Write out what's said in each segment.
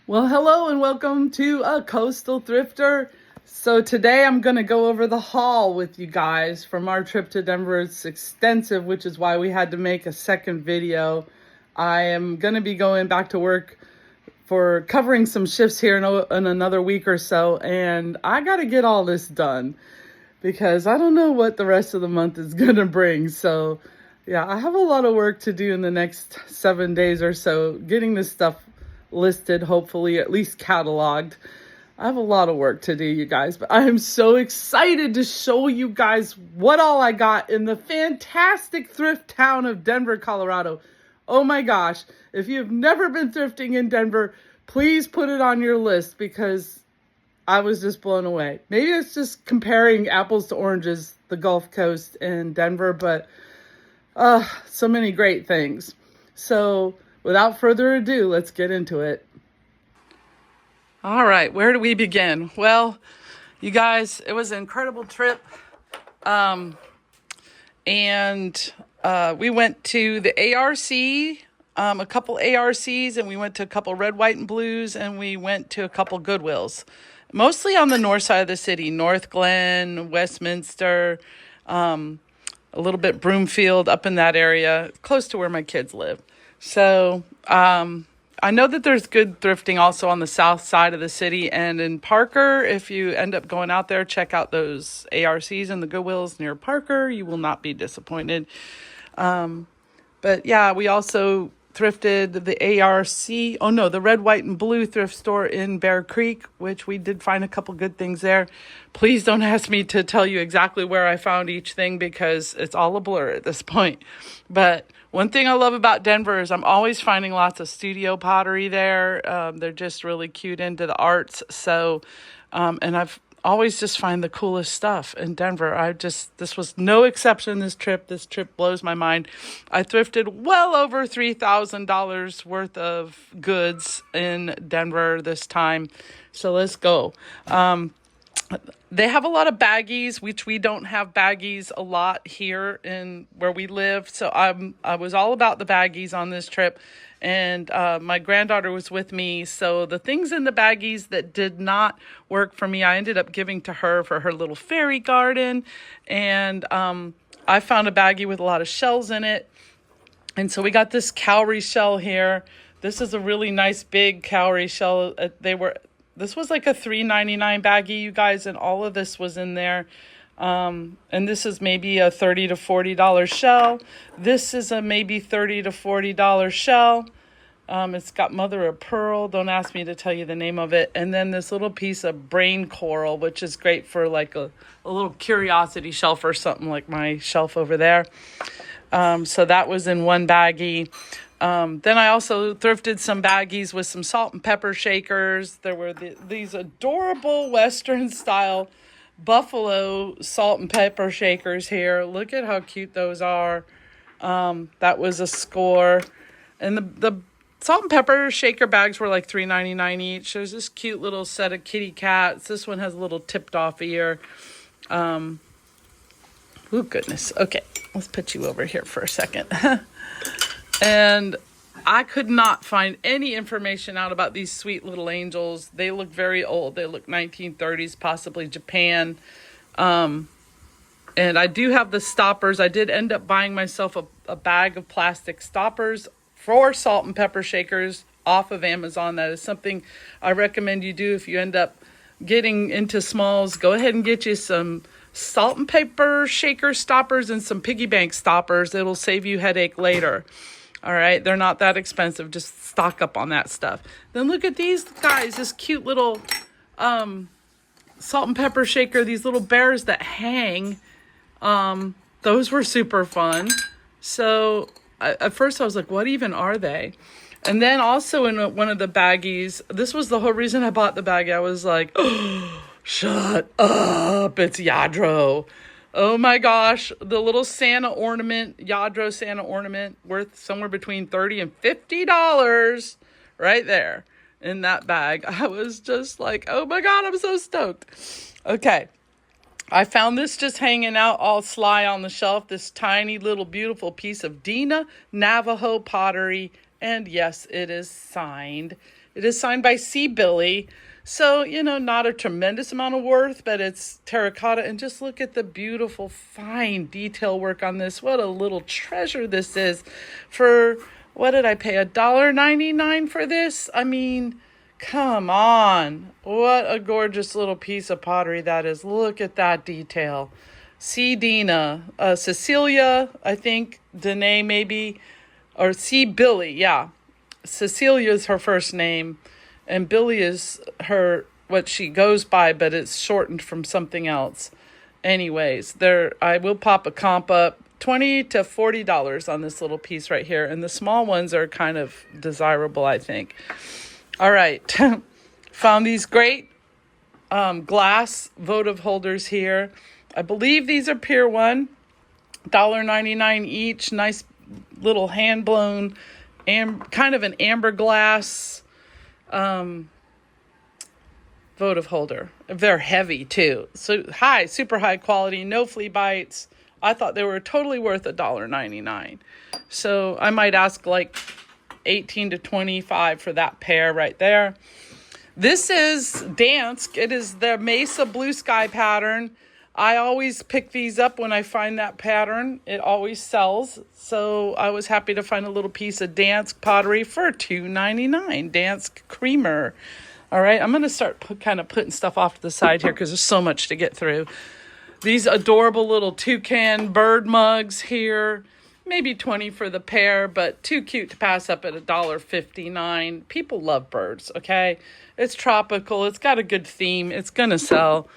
Well, hello and welcome to A Coastal Thrifter. So today I'm going to go over the haul with you guys from our trip to Denver. It's extensive, which is why we had to make a second video. I am going to be going back to work for covering some shifts here in another week or so, and I got to get all this done because I don't know what the rest of the month is going to bring. So yeah, I have a lot of work to do in the next 7 days or so, getting this stuff listed, hopefully at least cataloged. I have a lot of work to do, you guys, but I am so excited to show you guys what all I got in the fantastic thrift town of Denver, Colorado. Oh my gosh, if you've never been thrifting in Denver, please put it on your list because I was just blown away. Maybe it's just comparing apples to oranges, the Gulf Coast and Denver, but so many great things. So without further ado, let's get into it. All right, where do we begin? Well, you guys, it was an incredible trip. We went to the ARC, a couple ARCs, and we went to a couple red, white, and blues, and we went to a couple Goodwills. Mostly on the north side of the city, North Glen, Westminster, a little bit Broomfield, up in that area, close to where my kids live. So I know that there's good thrifting also on the south side of the city. And in Parker, if you end up going out there, check out those ARCs and the Goodwills near Parker. You will not be disappointed. But yeah, we also thrifted the red, white, and blue thrift store in Bear Creek, which we did find a couple good things there. Please don't ask me to tell you exactly where I found each thing because it's all a blur at this point. But one thing I love about Denver is I'm always finding lots of studio pottery there. They're just really cute into the arts. So, and I've always just find the coolest stuff in Denver. This was no exception this trip. This trip blows my mind. I thrifted well over $3,000 worth of goods in Denver this time. So let's go. They have a lot of baggies, which we don't have baggies a lot here in where we live. So I was all about the baggies on this trip. And my granddaughter was with me. So the things in the baggies that did not work for me, I ended up giving to her for her little fairy garden. And I found a baggie with a lot of shells in it. And so we got this cowrie shell here. This is a really nice big cowrie shell. This was like a $3.99 baggie, you guys, and all of this was in there. And this is maybe a $30 to $40 shell. This is a maybe $30 to $40 shell. It's got mother of pearl. Don't ask me to tell you the name of it. And then this little piece of brain coral, which is great for like a little curiosity shelf or something like my shelf over there. So that was in one baggie. Then I also thrifted some baggies with some salt and pepper shakers. There were these adorable Western style buffalo salt and pepper shakers here. Look at how cute those are. That was a score. And the salt and pepper shaker bags were like $3.99 each. There's this cute little set of kitty cats. This one has a little tipped off ear. Oh goodness. Okay, let's put you over here for a second. And I could not find any information out about these sweet little angels. They look very old. They look 1930s, possibly Japan. And I do have the stoppers. I did end up buying myself a bag of plastic stoppers for salt and pepper shakers off of Amazon. That is something I recommend you do if you end up getting into smalls. Go ahead and get you some salt and pepper shaker stoppers and some piggy bank stoppers. It'll save you headache later. All right, they're not that expensive. Just stock up on that stuff. Then look at these guys, this cute little salt and pepper shaker, these little bears that hang. Those were super fun. So at first I was like, what even are they? And then also in one of the baggies, this was the whole reason I bought the baggie. I was like, oh, shut up, it's Yadro. Oh my gosh, the little Santa ornament, Yadro Santa ornament, worth somewhere between $30 and $50 right there in that bag. I was just like, oh my God, I'm so stoked. Okay, I found this just hanging out all sly on the shelf, this tiny little beautiful piece of Dina Navajo pottery And yes, it is signed. It is signed by C. Billy. So, not a tremendous amount of worth, but it's terracotta. And just look at the beautiful, fine detail work on this. What a little treasure this is. For, what did I pay? $1.99 for this? I mean, come on. What a gorgeous little piece of pottery that is. Look at that detail. C. Dina. Cecilia, I think. Danae, maybe. Or C. Billy, yeah. Cecilia is her first name, and Billy is what she goes by, but it's shortened from something else. Anyways, I will pop a comp up, $20 to $40 on this little piece right here, and the small ones are kind of desirable, I think. All right, found these great glass votive holders here. I believe these are Pier 1, $1.99 each. Nice little hand-blown, kind of an amber glass votive holder. They're heavy too. So super high quality, no flea bites. I thought they were totally worth $1.99. So I might ask like $18 to $25 for that pair right there. This is Dansk. It is the Mesa Blue Sky pattern. I always pick these up when I find that pattern. It always sells. So I was happy to find a little piece of Dansk pottery for $2.99. Dansk creamer. All right, I'm going to start kind of putting stuff off to the side here because there's so much to get through. These adorable little toucan bird mugs here. Maybe $20 for the pair, but too cute to pass up at $1.59. People love birds, okay? It's tropical. It's got a good theme. It's going to sell.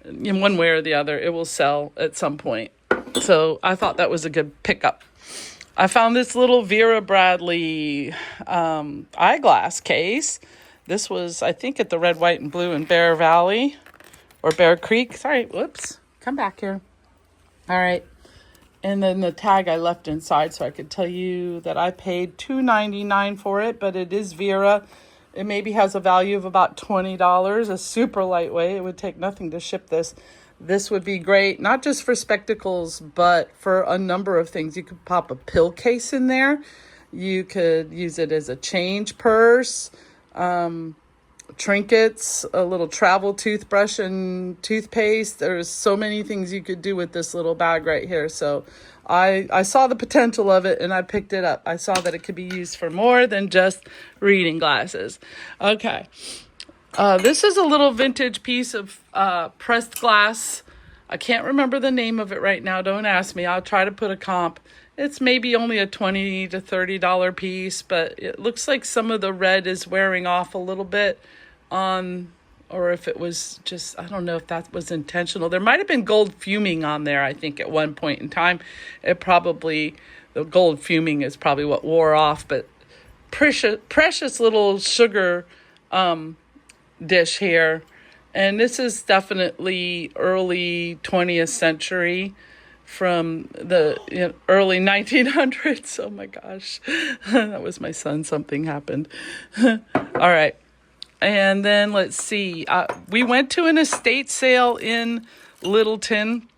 In one way or the other, it will sell at some point. So I thought that was a good pickup. I found this little Vera Bradley eyeglass case. This was, I think, at the Red, White, and Blue in Bear Valley or Bear Creek. Sorry, whoops. Come back here. All right. And then the tag I left inside so I could tell you that I paid $2.99 for it, but it is Vera. It maybe has a value of about $20, a super lightweight. It would take nothing to ship this. This would be great, not just for spectacles, but for a number of things. You could pop a pill case in there. You could use it as a change purse, trinkets, a little travel toothbrush and toothpaste. There's so many things you could do with this little bag right here. So I saw the potential of it and I picked it up. I saw that it could be used for more than just reading glasses. Okay. This is a little vintage piece of pressed glass. I can't remember the name of it right now. Don't ask me. I'll try to put a comp. It's maybe only a $20 to $30 piece, but it looks like some of the red is wearing off a little bit or if it was just, I don't know if that was intentional. There might have been gold fuming on there, I think, at one point in time. The gold fuming is probably what wore off, but precious little sugar dish here. And this is definitely early 20th century from the early 1900s. Oh my gosh, that was my son. Something happened. All right. And then let's see. We went to an estate sale in Littleton.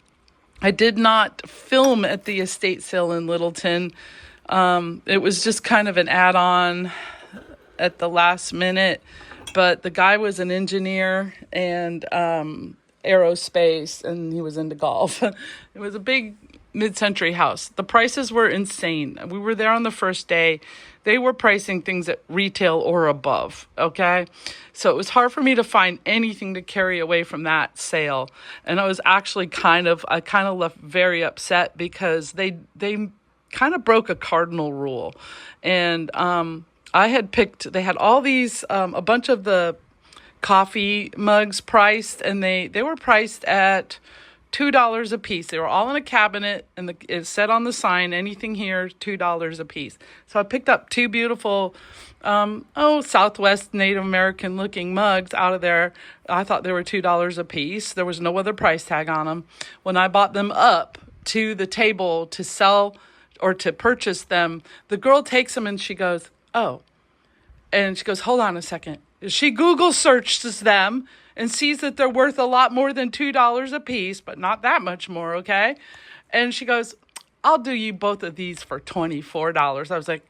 I did not film at the estate sale in Littleton. It was just kind of an add-on at the last minute. But the guy was an engineer and aerospace, and he was into golf. It was a big mid-century house. The prices were insane. We were there on the first day. They were pricing things at retail or above, okay? So it was hard for me to find anything to carry away from that sale. And I was actually kind of left very upset because they kind of broke a cardinal rule. And they had all these, a bunch of the coffee mugs priced, and they were priced at $2 a piece. They were all in a cabinet, and it said on the sign, anything here, $2 a piece. So I picked up two beautiful, Southwest Native American looking mugs out of there. I thought they were $2 a piece. There was no other price tag on them. When I bought them up to the table to sell or to purchase them, the girl takes them and she goes, oh. And she goes, hold on a second. She Google searches them and sees that they're worth a lot more than $2 a piece, but not that much more, okay? And she goes, I'll do you both of these for $24. I was like,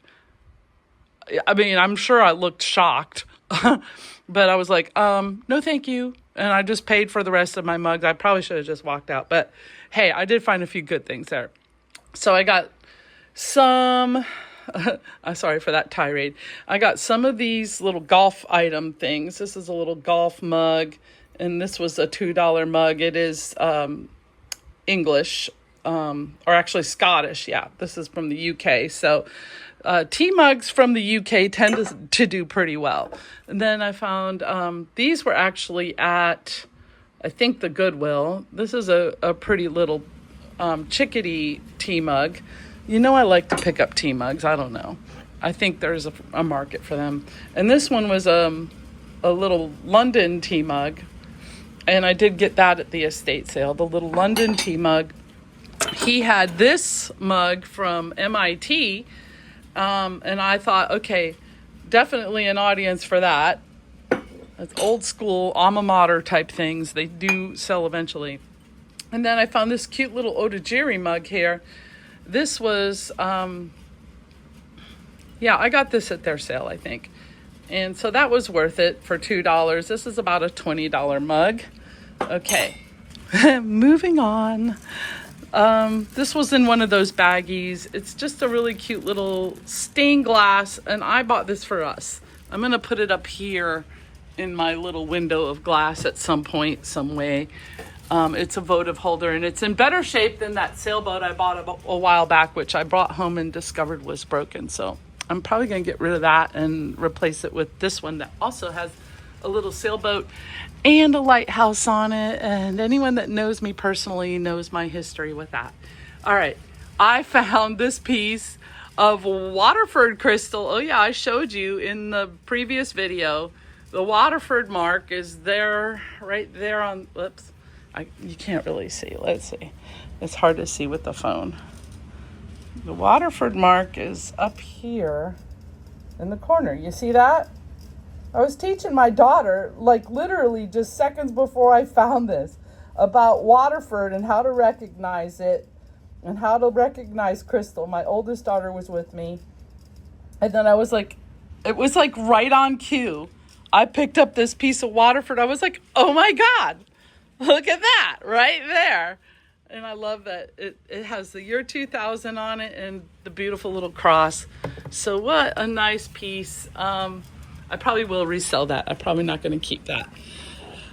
I mean, I'm sure I looked shocked, but I was like, no, thank you. And I just paid for the rest of my mugs. I probably should have just walked out, but hey, I did find a few good things there. So I got some, I'm sorry for that tirade. I got some of these little golf item things. This is a little golf mug, and this was a $2 mug. It is English, or actually Scottish. Yeah, this is from the UK. So tea mugs from the UK tend to do pretty well. And then I found these were actually at, I think, the Goodwill. This is a pretty little chickadee tea mug. You know, I like to pick up tea mugs. I don't know. I think there's a market for them. And this one was a little London tea mug. And I did get that at the estate sale, the little London tea mug. He had this mug from MIT. And I thought, okay, definitely an audience for that. That's old school alma mater type things. They do sell eventually. And then I found this cute little Otajiri mug here. This was, I got this at their sale, I think. And so that was worth it for $2. This is about a $20 mug. Okay, moving on. This was in one of those baggies. It's just a really cute little stained glass, and I bought this for us. I'm going to put it up here in my little window of glass at some point, some way. It's a votive holder, and it's in better shape than that sailboat I bought a while back, which I brought home and discovered was broken. So I'm probably going to get rid of that and replace it with this one that also has a little sailboat and a lighthouse on it. And anyone that knows me personally knows my history with that. All right, I found this piece of Waterford crystal. Oh yeah, I showed you in the previous video. The Waterford mark is there, right there on, whoops. You can't really see. Let's see. It's hard to see with the phone. The Waterford mark is up here in the corner. You see that? I was teaching my daughter, like literally just seconds before I found this, about Waterford and how to recognize it and how to recognize crystal. My oldest daughter was with me. And then I was like, it was like right on cue. I picked up this piece of Waterford. I was like, oh my God. Look at that right there. And I love that it has the year 2000 on it and the beautiful little cross. So what a nice piece. I probably will resell that. I'm probably not going to keep that.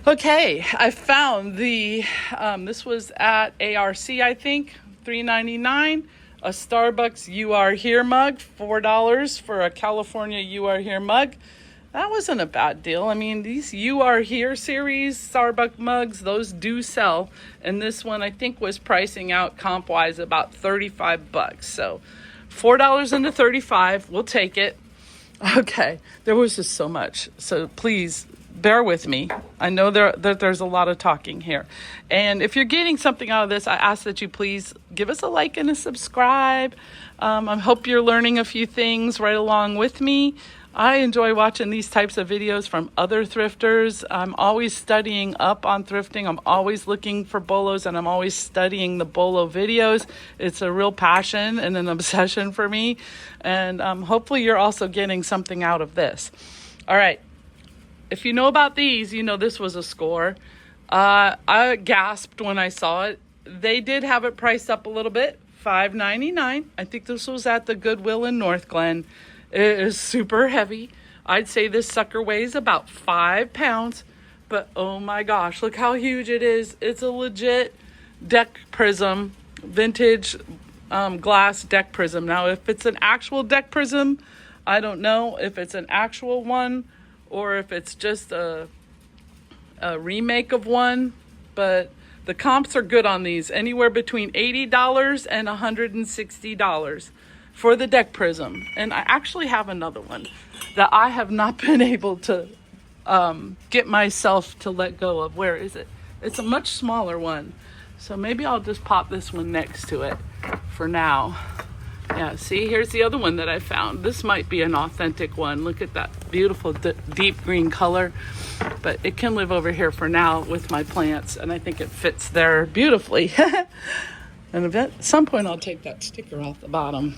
Okay, I found the, this was at ARC, I think, $3.99. A Starbucks You Are Here mug, $4 for a California You Are Here mug. That wasn't a bad deal. I mean, these You Are Here series Starbucks mugs, those do sell. And this one, I think, was pricing out comp-wise about $35. So $4 into $35, we'll take it. Okay, there was just so much. So please bear with me. I know there's a lot of talking here. And if you're getting something out of this, I ask that you please give us a like and a subscribe. I hope you're learning a few things right along with me. I enjoy watching these types of videos from other thrifters. I'm always studying up on thrifting. I'm always looking for bolos, and I'm always studying the bolo videos. It's a real passion and an obsession for me. And hopefully you're also getting something out of this. All right. If you know about these, you know this was a score. I gasped when I saw it. They did have it priced up a little bit, $5.99. I think this was at the Goodwill in North Glen. It is super heavy. I'd say this sucker weighs about 5 pounds, but oh my gosh, look how huge it is. It's a legit deck prism, vintage glass deck prism. Now, if it's an actual deck prism, I don't know if it's an actual one or if it's just a remake of one, but the comps are good on these, anywhere between $80 and $160. For the deck prism. And I actually have another one that I have not been able to get myself to let go of. Where is it? It's a much smaller one. So maybe I'll just pop this one next to it for now. Yeah, see, here's the other one that I found. This might be an authentic one. Look at that beautiful deep green color. But it can live over here for now with my plants. And I think it fits there beautifully. And at some point I'll take that sticker off the bottom.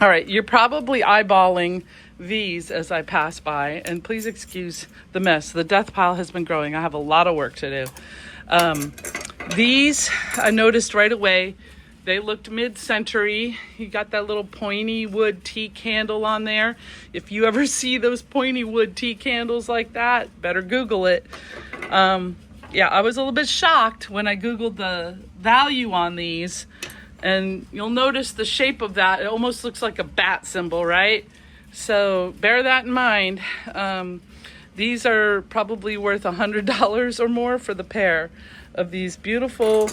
All right, you're probably eyeballing these as I pass by, and please excuse the mess. The death pile has been growing. I have a lot of work to do. These, I noticed right away, they looked mid-century. You got that little pointy wood teak handle on there. If you ever see those pointy wood teak handles like that, better Google it. Yeah, I was a little bit shocked when I Googled the value on these. And you'll notice the shape of that. It almost looks like a bat symbol, right? So bear that in mind. These are probably worth $100 or more for the pair of these beautiful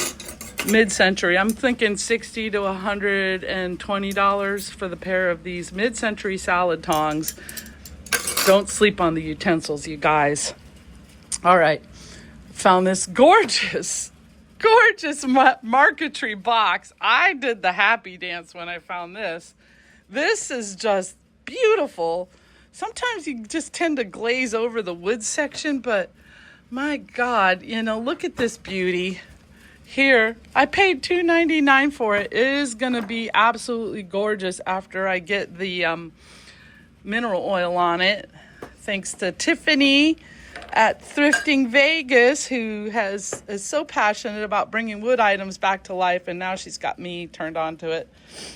mid-century. I'm thinking $60 to $120 for the pair of these mid-century salad tongs. Don't sleep on the utensils, you guys. All right, found this gorgeous marquetry box. I did the happy dance when I found this. This is just beautiful. Sometimes you just tend to glaze over the wood section, but my God, look at this beauty. Here, I paid $2.99 for it. It is going to be absolutely gorgeous after I get the mineral oil on it. Thanks to Tiffany at Thrifting Vegas, who is so passionate about bringing wood items back to life, and now she's got me turned on to it.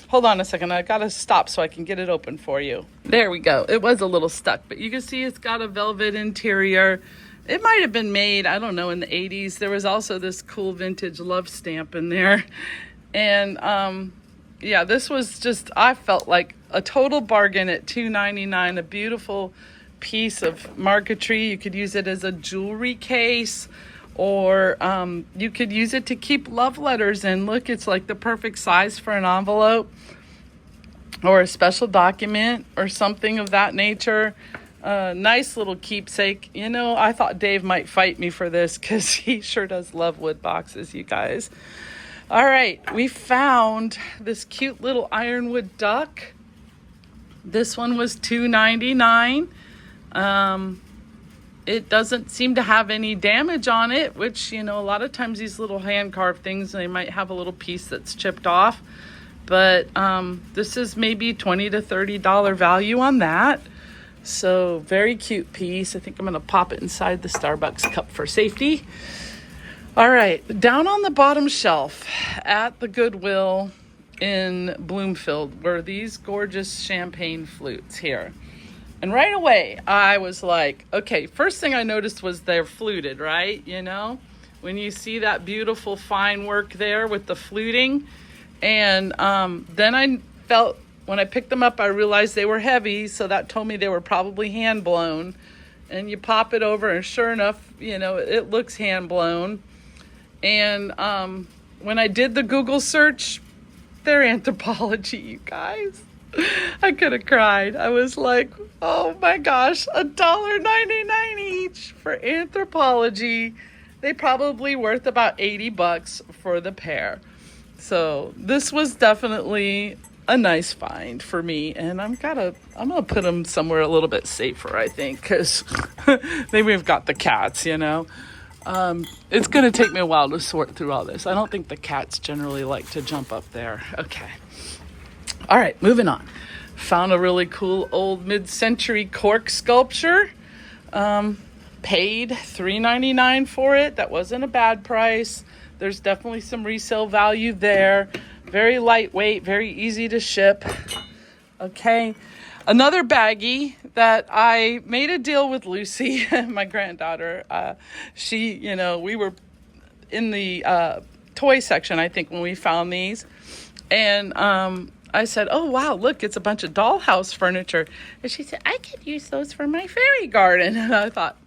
Hold on a second. I got to stop so I can get it open for you. There we go. It was a little stuck, but you can see it's got a velvet interior. It might have been made, I don't know, in the 80s. There was also this cool vintage love stamp in there. And yeah, this was just, I felt like a total bargain at $2.99. A beautiful piece of marquetry. You could use it as a jewelry case, or you could use it to keep love letters in. Look, it's like the perfect size for an envelope or a special document or something of that nature. Nice little keepsake. I thought Dave might fight me for this because he sure does love wood boxes, you guys. All right, we found this cute little ironwood duck. This one was $2.99. It doesn't seem to have any damage on it, which, a lot of times these little hand-carved things, they might have a little piece that's chipped off. But this is maybe $20 to $30 value on that. So very cute piece. I think I'm going to pop it inside the Starbucks cup for safety. All right, down on the bottom shelf at the Goodwill in Bloomfield were these gorgeous champagne flutes here. And right away, I was like, okay, first thing I noticed was they're fluted, right? When you see that beautiful fine work there with the fluting. And then I felt, when I picked them up, I realized they were heavy, so that told me they were probably hand blown. And you pop it over, and sure enough, it looks hand blown. And when I did the Google search, they're Anthropologie, you guys. I could have cried. I was like, oh my gosh, $1.99 each for Anthropologie. They probably worth about $80 for the pair. So this was definitely a nice find for me, and I'm gonna put them somewhere a little bit safer, I think, because we've got the cats. It's gonna take me a while to sort through all this. I don't think the cats generally like to jump up there. Okay, all right, moving on. Found a really cool old mid-century cork sculpture. Paid $3.99 for it. That wasn't a bad price. There's definitely some resale value there. Very lightweight, very easy to ship. Okay. Another baggie that I made a deal with Lucy, my granddaughter. We were in the toy section, I think, when we found these. And I said, oh, wow, look, it's a bunch of dollhouse furniture. And she said, I could use those for my fairy garden. And I thought,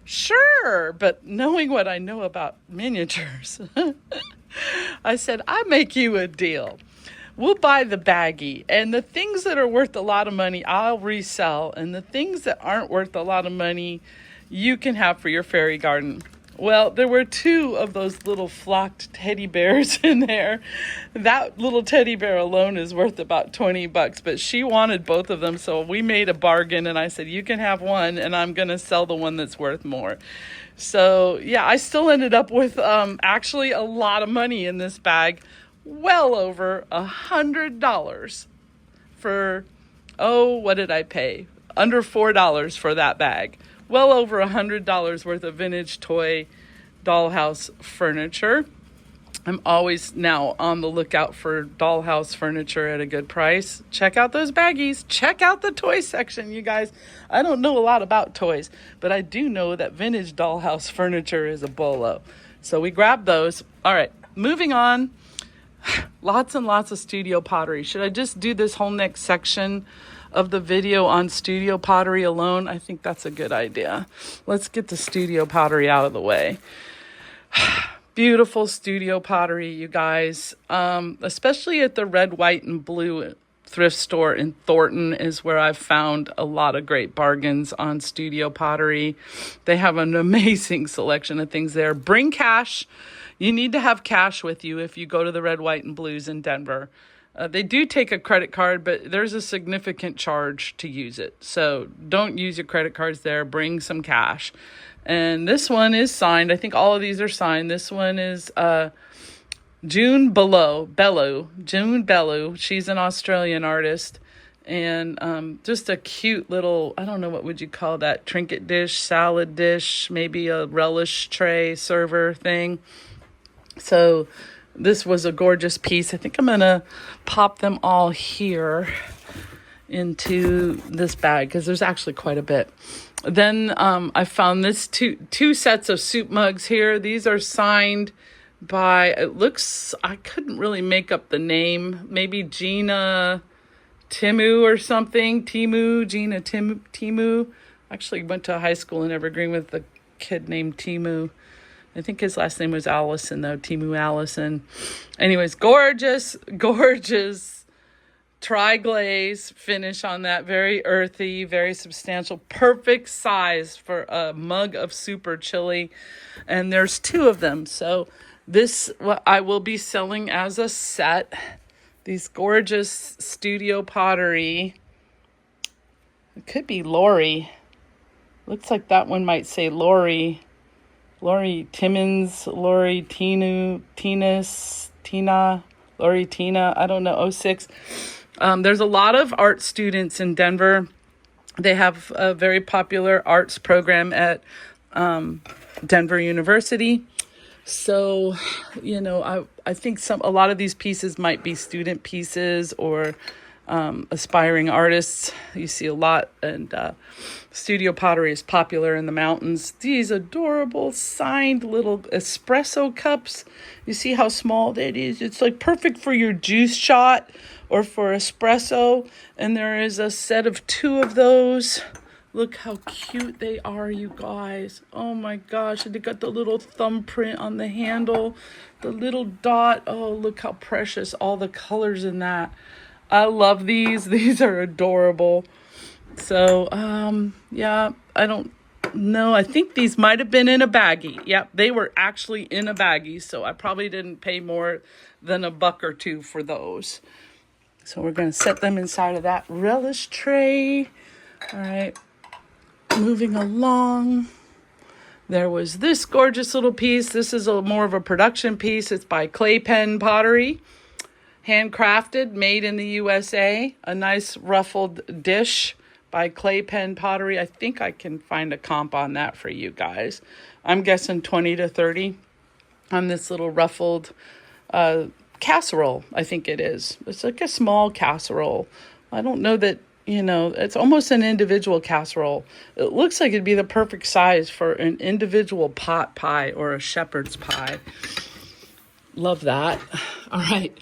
sure, but knowing what I know about miniatures, I said, I'll make you a deal. We'll buy the baggie, and the things that are worth a lot of money, I'll resell, and the things that aren't worth a lot of money, you can have for your fairy garden. Well, there were two of those little flocked teddy bears in there. That little teddy bear alone is worth about $20, but she wanted both of them, so we made a bargain, and I said, you can have one, and I'm going to sell the one that's worth more. So, yeah, I still ended up with actually a lot of money in this bag, well over $100 for Oh, what did I pay? Under $4 for that bag. Well over $100 worth of vintage toy dollhouse furniture. I'm always now on the lookout for dollhouse furniture at a good price. Check out those baggies. Check out the toy section, you guys. I don't know a lot about toys, but I do know that vintage dollhouse furniture is a bolo. So we grabbed those. All right, moving on. Lots and lots of studio pottery. Should I just do this whole next section of the video on studio pottery alone? I think that's a good idea. Let's get the studio pottery out of the way. Beautiful studio pottery, you guys. Especially at the red, white, and blue thrift store in Thornton is where I've found a lot of great bargains on studio pottery. They have an amazing selection of things there. Bring cash. You need to have cash with you if you go to the red, white, and blues in Denver. They do take a credit card, but there's a significant charge to use it. So don't use your credit cards there. Bring some cash. And this one is signed. I think all of these are signed. This one is June Bellew. June Bellew. She's an Australian artist. And just a cute little, I don't know, what would you call that? Trinket dish, salad dish, maybe a relish tray server thing. So this was a gorgeous piece. I think I'm going to pop them all here into this bag because there's actually quite a bit. Then I found this two sets of soup mugs here. These are signed by, it looks, I couldn't really make up the name. Maybe Gina Timu or something. Gina Timu. Actually went to high school in Evergreen with a kid named Timu. I think his last name was Allison, though. Timu Allison. Anyways, gorgeous tri-glaze finish on that. Very earthy, very substantial. Perfect size for a mug of super chili. And there's two of them. So this, what I will be selling as a set. These gorgeous studio pottery. It could be Lori. Looks like that one might say Lori Timmons, Lori Tina, Lori Tina, I don't know, 06. There's a lot of art students in Denver. They have a very popular arts program at Denver University. So, you know, I think a lot of these pieces might be student pieces or aspiring artists. You see a lot, and studio pottery is popular in the mountains. These adorable signed little espresso cups. You see how small that is? It's like perfect for your juice shot or for espresso. And there is a set of two of those. Look how cute they are, you guys. Oh my gosh. And they got the little thumbprint on the handle, the little dot. Oh, look how precious. All the colors in that. I love these. These are adorable. So, yeah, I don't know. I think these might have been in a baggie. Yep, they were actually in a baggie. So I probably didn't pay more than $1 or $2 for those. So we're going to set them inside of that relish tray. All right. Moving along. There was this gorgeous little piece. This is more of a production piece. It's by Clay Pen Pottery. Handcrafted, made in the USA. A nice ruffled dish by Clay Pen Pottery. I think I can find a comp on that for you guys. I'm guessing 20 to 30 on this little ruffled casserole, I think it is. It's like a small casserole. I don't know that, you know, it's almost an individual casserole. It looks like it'd be the perfect size for an individual pot pie or a shepherd's pie. Love that. All right.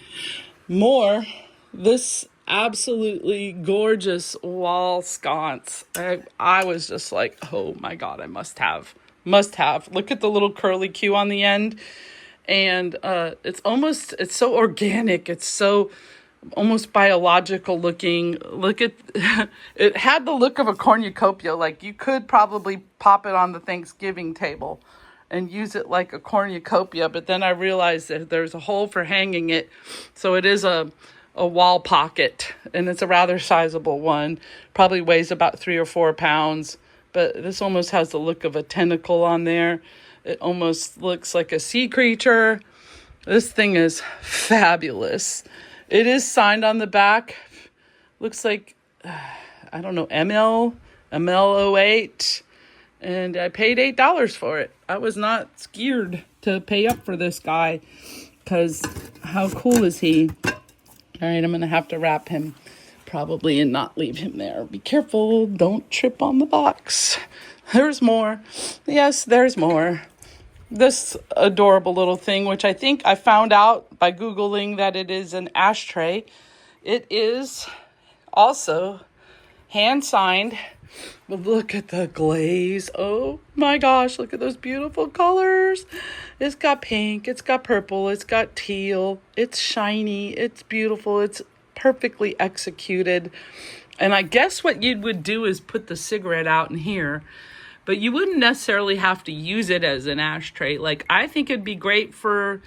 More, this absolutely gorgeous wall sconce. I was just like, oh my God, I must have. Look at the little curly Q on the end. And it's so organic. It's so almost biological looking. Look at, it had the look of a cornucopia. Like you could probably pop it on the Thanksgiving table and use it like a cornucopia, but then I realized that there's a hole for hanging it, so it is a wall pocket, and it's a rather sizable one. Probably weighs about 3 or 4 pounds, but this almost has the look of a tentacle on there. It almost looks like a sea creature. This thing is fabulous. It is signed on the back. Looks like I don't know, ML08, and I paid $8 for it. I was not scared to pay up for this guy, because how cool is he? All right, I'm going to have to wrap him probably and not leave him there. Be careful, don't trip on the box. There's more. Yes, there's more. This adorable little thing, which I think I found out by Googling that it is an ashtray. It is also hand signed. But look at the glaze. Oh my gosh, look at those beautiful colors. It's got pink, it's got purple, it's got teal, it's shiny, it's beautiful, it's perfectly executed. And I guess what you would do is put the cigarette out in here, but you wouldn't necessarily have to use it as an ashtray. Like, I think it'd be great for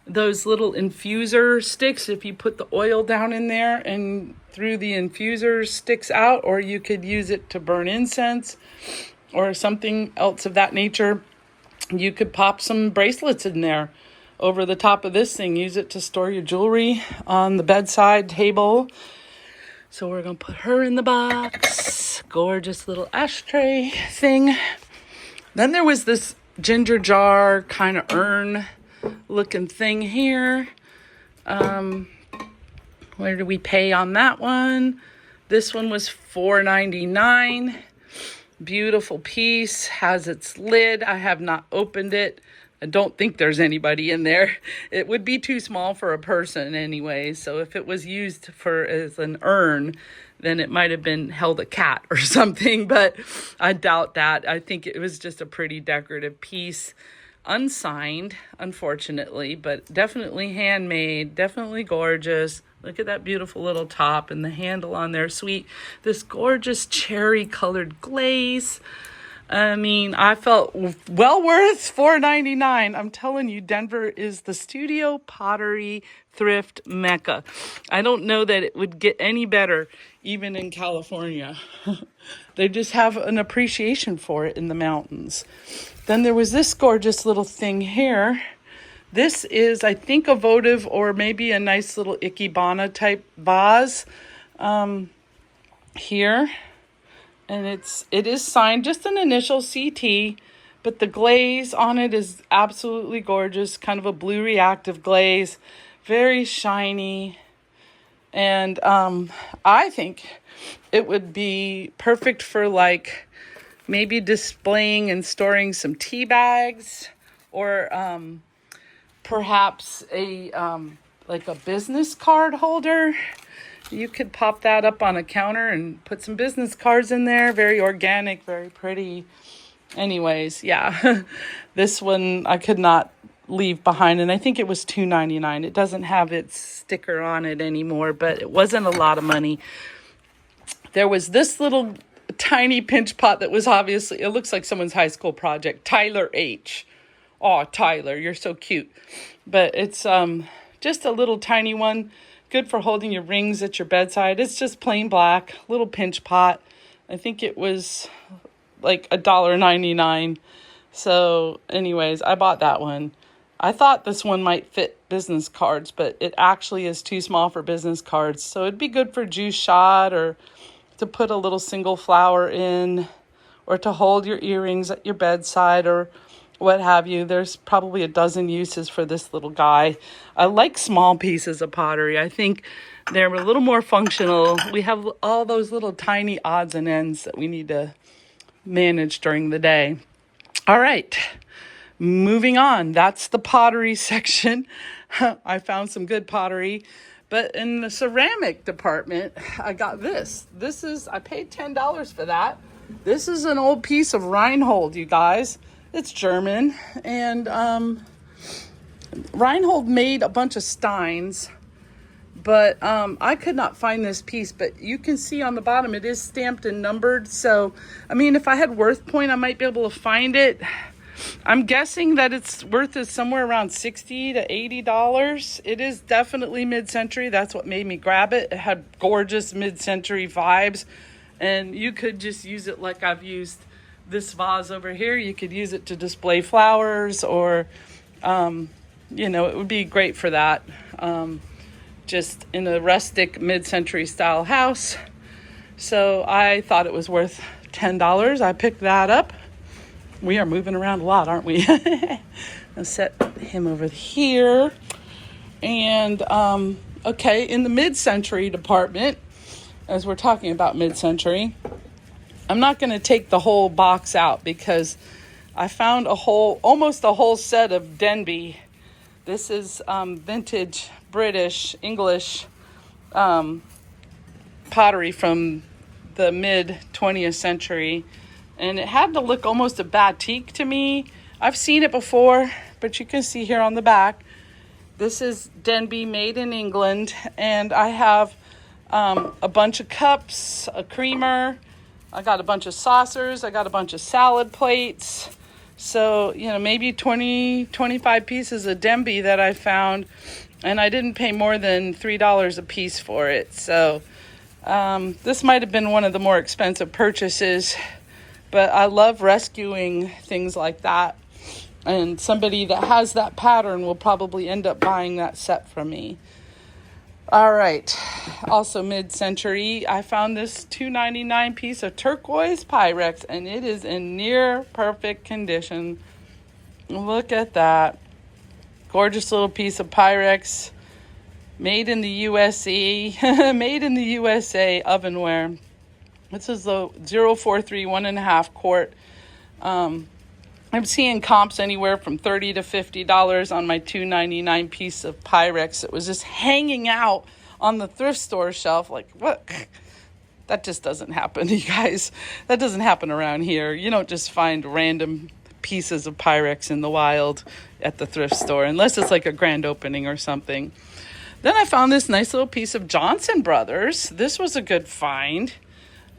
those little infuser sticks if you put the oil down in there and through the infuser sticks out, or you could use it to burn incense or something else of that nature. You could pop some bracelets in there over the top of this thing. Use it to store your jewelry on the bedside table. So we're going to put her in the box. Gorgeous little ashtray thing. Then there was this ginger jar kind of urn looking thing here. Where did we pay on that one? This one was $4.99. Beautiful piece. Has its lid. I have not opened it. I don't think there's anybody in there. It would be too small for a person anyway. So if it was used for as an urn, then it might have been held a cat or something. But I doubt that. I think it was just a pretty decorative piece. Unsigned, unfortunately, but definitely handmade, definitely gorgeous. Look at that beautiful little top and the handle on there. Sweet. This gorgeous cherry colored glaze. I mean, I felt well worth $4.99. I'm telling you, Denver is the studio pottery thrift mecca. I don't know that it would get any better even in California. They just have an appreciation for it in the mountains. Then there was this gorgeous little thing here. This is, I think, a votive or maybe a nice little ikebana type vase here. And it is signed, just an initial CT, but the glaze on it is absolutely gorgeous. Kind of a blue reactive glaze, very shiny. And I think it would be perfect for like maybe displaying and storing some tea bags, or perhaps a like a business card holder. You could pop that up on a counter and put some business cards in there. Very organic, very pretty. Anyways, yeah, this one I could not leave behind, and I think it was $2.99. It doesn't have its sticker on it anymore, but it wasn't a lot of money. There was this little tiny pinch pot that was obviously, it looks like someone's high school project. Tyler H. Oh, Tyler, you're so cute. But it's just a little tiny one. Good for holding your rings at your bedside. It's just plain black, little pinch pot. I think it was like $1.99. So anyways, I bought that one. I thought this one might fit business cards, but it actually is too small for business cards. So it'd be good for juice shot, or to put a little single flower in, or to hold your earrings at your bedside, or what have you. There's probably a dozen uses for this little guy. I like small pieces of pottery. I think they're a little more functional. We have all those little tiny odds and ends that we need to manage during the day. All right, moving on. That's the pottery section. I found some good pottery. But in the ceramic department, I got this. I paid $10 for that. This is an old piece of Reinhold, you guys. It's German, and Reinhold made a bunch of steins, but I could not find this piece. But you can see on the bottom it is stamped and numbered. So, I mean, if I had Worth Point, I might be able to find it. I'm guessing that its worth is somewhere around $60 to $80. It is definitely mid-century. That's what made me grab it. It had gorgeous mid-century vibes, and you could just use it like I've used this vase over here. You could use it to display flowers, or it would be great for that. Just in a rustic mid-century style house. So I thought it was worth $10. I picked that up. We are moving around a lot, aren't we? I'll set him over here. And, okay, in the mid-century department, as we're talking about mid-century, I'm not going to take the whole box out because I found almost a whole set of Denby. This is vintage British, English pottery from the mid-20th century. And it had to look almost a batik to me. I've seen it before, but you can see here on the back. This is Denby made in England. And I have a bunch of cups, a creamer. I got a bunch of saucers. I got a bunch of salad plates. So, maybe 20, 25 pieces of Denby that I found. And I didn't pay more than $3 a piece for it. So, this might have been one of the more expensive purchases. But I love rescuing things like that. And somebody that has that pattern will probably end up buying that set from me. All right. Also mid-century, I found this $2.99 piece of turquoise Pyrex, and it is in near perfect condition. Look at that. Gorgeous little piece of Pyrex. Made in the USA. Made in the USA ovenware. This is the 043 1.5 quart. I'm seeing comps anywhere from $30 to $50 on my $2.99 piece of Pyrex. It was just hanging out on the thrift store shelf. Like, what? That just doesn't happen, you guys. That doesn't happen around here. You don't just find random pieces of Pyrex in the wild at the thrift store, unless it's like a grand opening or something. Then I found this nice little piece of Johnson Brothers. This was a good find.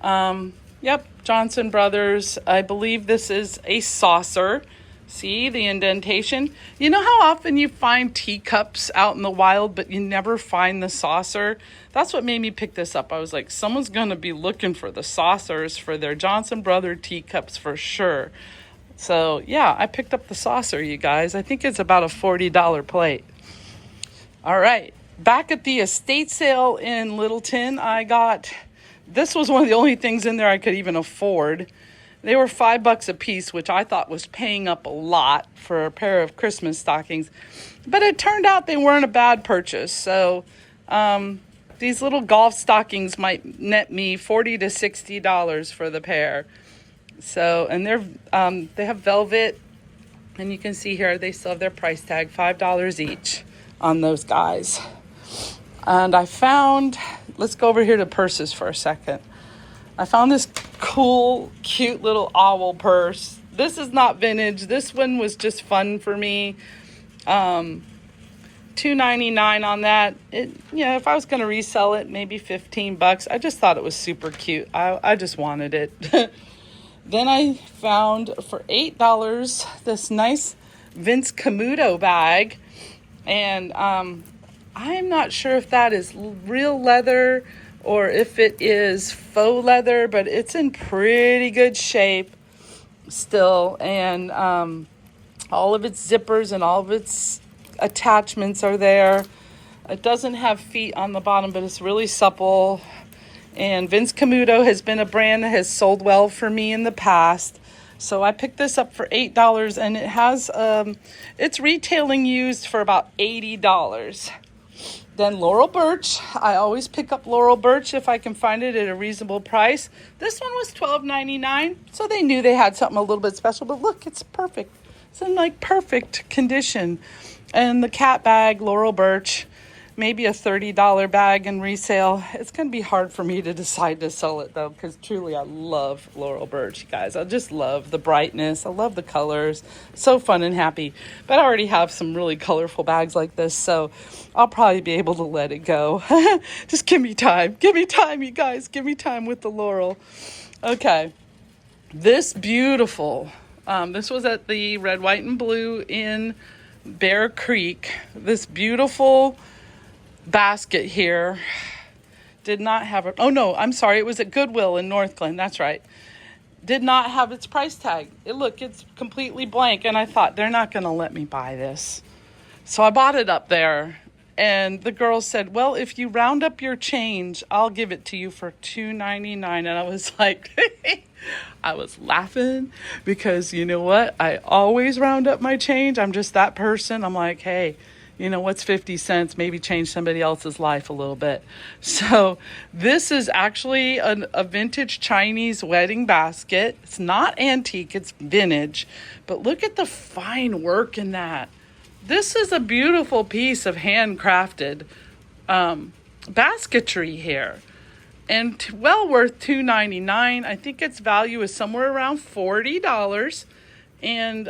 Yep, Johnson Brothers. I believe this is a saucer. See the indentation? You know how often you find teacups out in the wild, but you never find the saucer? That's what made me pick this up. I was like, someone's going to be looking for the saucers for their Johnson Brother teacups for sure. So, yeah, I picked up the saucer, you guys. I think it's about a $40 plate. All right, back at the estate sale in Littleton, this was one of the only things in there I could even afford. They were $5 a piece, which I thought was paying up a lot for a pair of Christmas stockings. But it turned out they weren't a bad purchase. So these little golf stockings might net me $40 to $60 for the pair. So, and they have velvet. And you can see here, they still have their price tag, $5 each on those guys. And I found, let's go over here to purses for a second. I found this cool, cute little owl purse. This is not vintage. This one was just fun for me. $2.99 on that. If I was going to resell it, maybe $15. I just thought it was super cute. I just wanted it. Then I found for $8 this nice Vince Camuto bag. And I'm not sure if that is real leather or if it is faux leather, but it's in pretty good shape still. And all of its zippers and all of its attachments are there. It doesn't have feet on the bottom, but it's really supple. And Vince Camuto has been a brand that has sold well for me in the past. So I picked this up for $8, and it has it's retailing used for about $80. Then Laurel Birch. I always pick up Laurel Birch if I can find it at a reasonable price. This one was $12.99, so they knew they had something a little bit special. But look, it's perfect. It's in like perfect condition. And the cat bag, Laurel Birch, maybe a $30 bag in resale. It's going to be hard for me to decide to sell it, though, because truly I love Laurel Birch, you guys. I just love the brightness. I love the colors. So fun and happy. But I already have some really colorful bags like this, so I'll probably be able to let it go. Just give me time. Give me time, you guys. Give me time with the Laurel. Okay. This beautiful, this was at the Red, White, and Blue in Bear Creek. This beautiful basket here did not have it. Oh no, I'm sorry. It was at Goodwill in North Glen. That's right. Did not have its price tag. It's completely blank. And I thought, they're not going to let me buy this. So I bought it up there. And the girl said, well, if you round up your change, I'll give it to you for $2.99. And I was like, I was laughing because you know what? I always round up my change. I'm just that person. I'm like, hey, you know, what's 50 cents? Maybe change somebody else's life a little bit. So this is actually a vintage Chinese wedding basket. It's not antique, it's vintage. But look at the fine work in that. This is a beautiful piece of handcrafted basketry here. And well worth $2.99. I think its value is somewhere around $40. And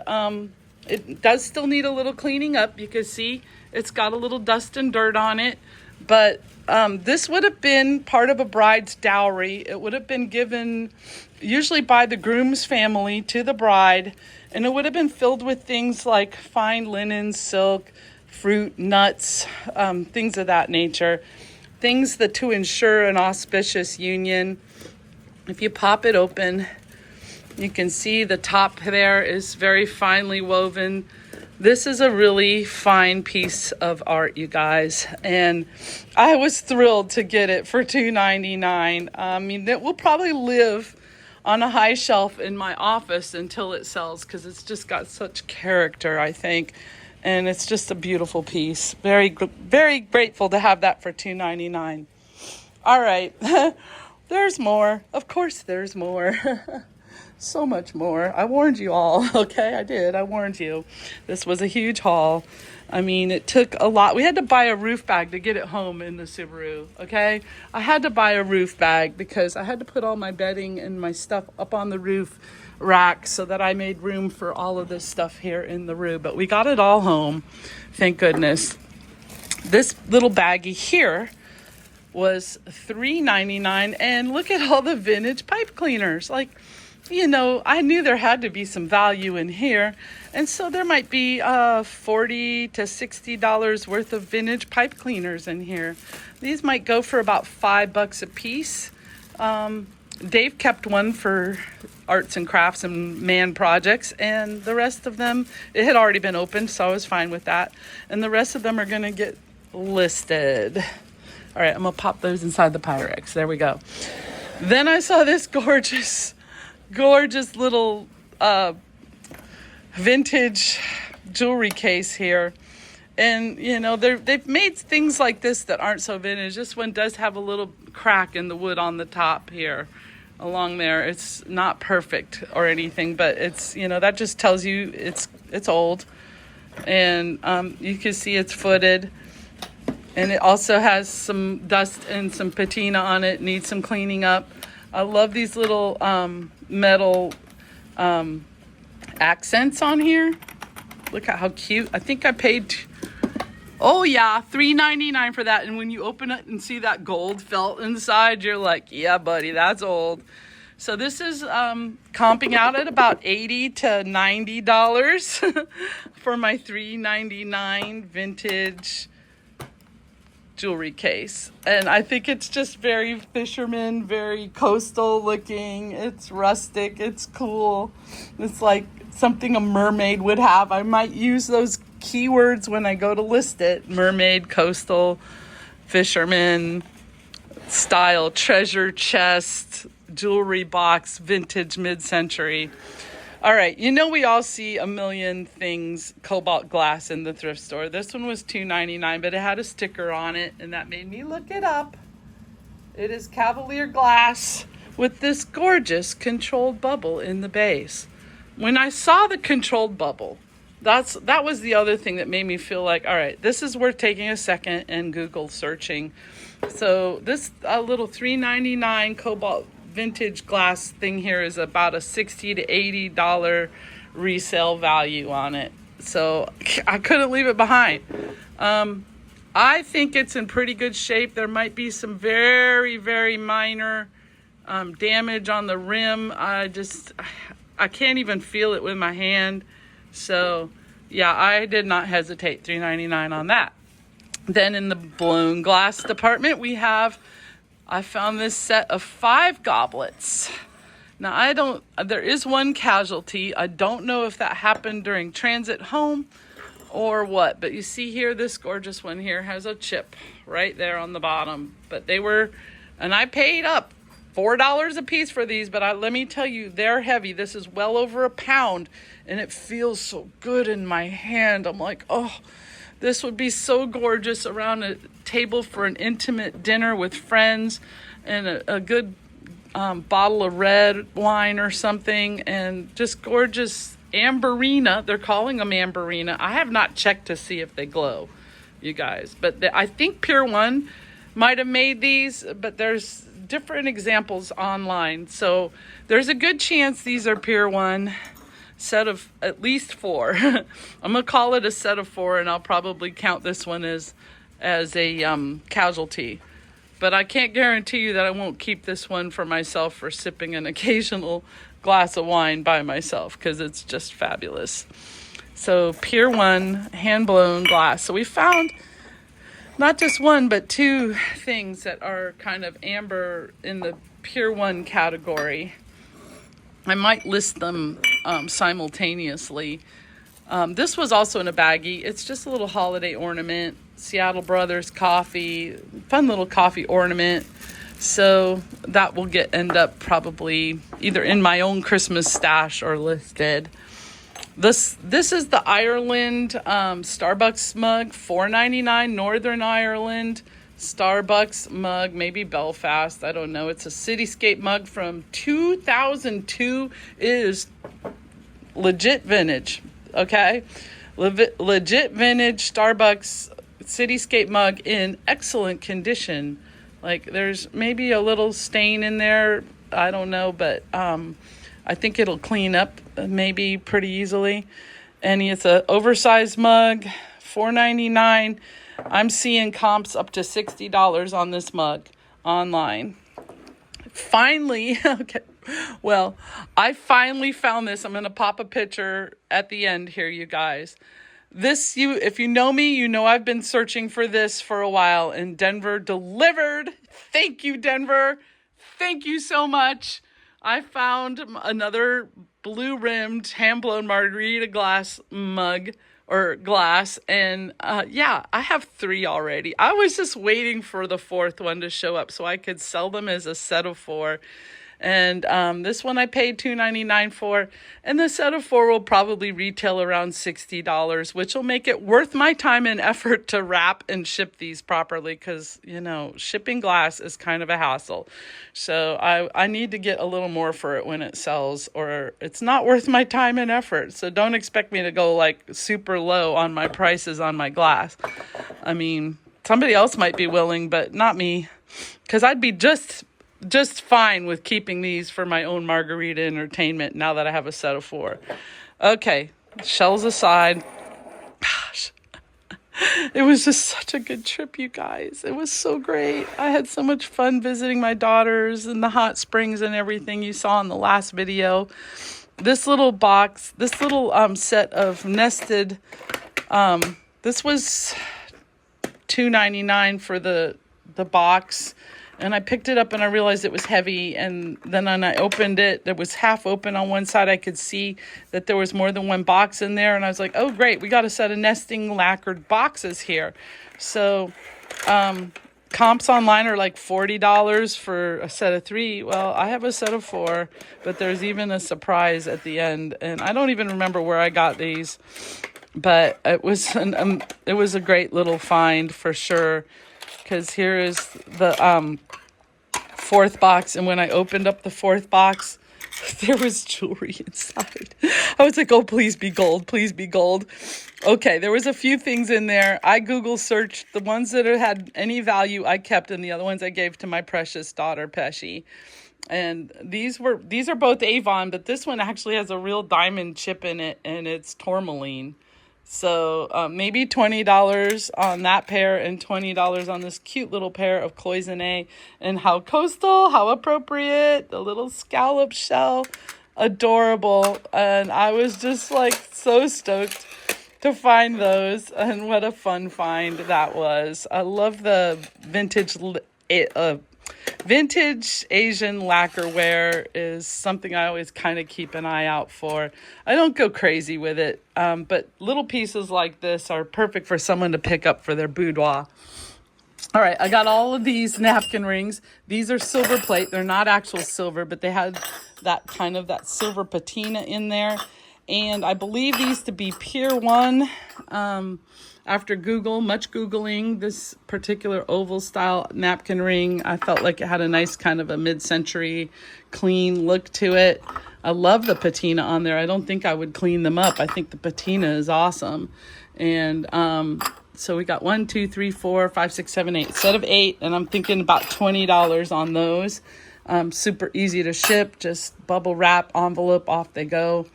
it does still need a little cleaning up. You can see it's got a little dust and dirt on it. But this would have been part of a bride's dowry. It would have been given usually by the groom's family to the bride. And it would have been filled with things like fine linen, silk, fruit, nuts, things of that nature. Things that to ensure an auspicious union. If you pop it open, you can see the top there is very finely woven. This is a really fine piece of art, you guys. And I was thrilled to get it for $2.99. I mean, it will probably live on a high shelf in my office until it sells because it's just got such character, I think. And it's just a beautiful piece. Very, very grateful to have that for $2.99. All right. There's more. Of course there's more. So much more. I warned you all. Okay, I did. I warned you. This was a huge haul. I mean, it took a lot. We had to buy a roof bag to get it home in the Subaru, okay? I had to buy a roof bag because I had to put all my bedding and my stuff up on the roof rack so that I made room for all of this stuff here in the room. But we got it all home, thank goodness. This little baggie here was $3.99, and look at all the vintage pipe cleaners. Like, you know, I knew there had to be some value in here. And so there might be $40 to $60 worth of vintage pipe cleaners in here. These might go for about $5 a piece. Dave kept one for arts and crafts and man projects, and the rest of them, it had already been opened, so I was fine with that. And the rest of them are going to get listed. All right, I'm going to pop those inside the Pyrex. There we go. Then I saw this gorgeous little vintage jewelry case here. And, you know, they've made things like this that aren't so vintage. This one does have a little crack in the wood on the top here, along there. It's not perfect or anything, but it's, you know, that just tells you it's old. And you can see it's footed. And it also has some dust and some patina on it. Needs some cleaning up. I love these little metal accents on here. Look at how cute. I think I paid, $3.99 for that. And when you open it and see that gold felt inside, you're like, yeah, buddy, that's old. So this is comping out at about $80 to $90 for my $3.99 vintage jewelry case. And I think it's just very fisherman, very coastal looking. It's rustic, it's cool. It's like something a mermaid would have. I might use those keywords when I go to list it. Mermaid, coastal, fisherman, style, treasure chest, jewelry box, vintage, mid-century. All right, you know we all see a million things cobalt glass in the thrift store. This one was $2.99, but it had a sticker on it, and that made me look it up. It is Cavalier glass with this gorgeous controlled bubble in the base. When I saw the controlled bubble, that was the other thing that made me feel like, all right, this is worth taking a second and Google searching. So this little $3.99 cobalt vintage glass thing here is about a $60 to $80 resale value on it. So I couldn't leave it behind. I think it's in pretty good shape. There might be some very, very minor damage on the rim. I can't even feel it with my hand. So yeah, I did not hesitate. $3.99 on that. Then in the blown glass department, I found this set of 5 goblets. Now there is one casualty. I don't know if that happened during transit home or what. But you see here, this gorgeous one here has a chip right there on the bottom. But they were, and I paid up $4 a piece for these, but let me tell you, they're heavy. This is well over a pound, and it feels so good in my hand. I'm like, oh, this would be so gorgeous around a table for an intimate dinner with friends and a good bottle of red wine or something, and just gorgeous amberina. They're calling them amberina. I have not checked to see if they glow, you guys, but I think Pier 1 might have made these, but there's different examples online, so there's a good chance these are Pier 1, set of at least 4. I'm gonna call it a set of 4, and I'll probably count this one as a casualty, but I can't guarantee you that I won't keep this one for myself for sipping an occasional glass of wine by myself, because it's just fabulous. So Pier 1 hand blown glass. So we found not just one, but 2 things that are kind of amber in the Pier 1 category. I might list them simultaneously. This was also in a baggie. It's just a little holiday ornament. Seattle Brothers coffee, fun little coffee ornament. So that will end up probably either in my own Christmas stash or listed. This is the Ireland Starbucks mug, $4.99, Northern Ireland Starbucks mug, maybe Belfast, I don't know. It's a cityscape mug from 2002. It is legit vintage, okay? Legit vintage Starbucks cityscape mug in excellent condition. Like, there's maybe a little stain in there, I don't know, but I think it'll clean up maybe pretty easily. And it's an oversized mug, $4.99. I'm seeing comps up to $60 on this mug online. Finally, okay. Well, I finally found this. I'm going to pop a picture at the end here, you guys. If you know me, you know I've been searching for this for a while, and Denver delivered. Thank you, Denver. Thank you so much. I found another blue-rimmed, hand-blown margarita glass mug or glass, and yeah, I have 3 already. I was just waiting for the 4th one to show up so I could sell them as a set of 4. And this one I paid $2.99 for, and the set of 4 will probably retail around $60, which will make it worth my time and effort to wrap and ship these properly, because, you know, shipping glass is kind of a hassle. So I need to get a little more for it when it sells, or it's not worth my time and effort. So don't expect me to go like super low on my prices on my glass. I mean, somebody else might be willing, but not me, because I'd be just fine with keeping these for my own margarita entertainment now that I have a set of 4. Okay, shells aside. Gosh, it was just such a good trip, you guys. It was so great. I had so much fun visiting my daughters and the hot springs and everything you saw in the last video. This little box, this little set of nested, this was $2.99 for the box. And I picked it up and I realized it was heavy. And then when I opened it, it was half open on one side. I could see that there was more than one box in there. And I was like, oh, great. We got a set of nesting lacquered boxes here. So comps online are like $40 for a set of 3. Well, I have a set of 4, but there's even a surprise at the end. And I don't even remember where I got these. But it was a great little find for sure. Because here is the 4th box, and when I opened up the 4th box, there was jewelry inside. I was like, oh, please be gold, please be gold. Okay, there was a few things in there. I Google searched the ones that had any value I kept, and the other ones I gave to my precious daughter, Pesci. And these are both Avon, but this one actually has a real diamond chip in it, and it's tourmaline. So maybe $20 on that pair and $20 on this cute little pair of cloisonne. And how coastal, how appropriate, the little scallop shell, adorable. And I was just like so stoked to find those, and what a fun find that was. I love the vintage Vintage Asian lacquerware is something I always kind of keep an eye out for. I don't go crazy with it, but little pieces like this are perfect for someone to pick up for their boudoir. All right, I got all of these napkin rings. These are silver plate. They're not actual silver, but they had that silver patina in there. And I believe these to be Pier 1. After much Googling, this particular oval style napkin ring, I felt like it had a nice kind of a mid-century clean look to it. I love the patina on there. I don't think I would clean them up. I think the patina is awesome. And so we got 1, 2, 3, 4, 5, 6, 7, 8. Set of 8, and I'm thinking about $20 on those. Super easy to ship, just bubble wrap, envelope, off they go.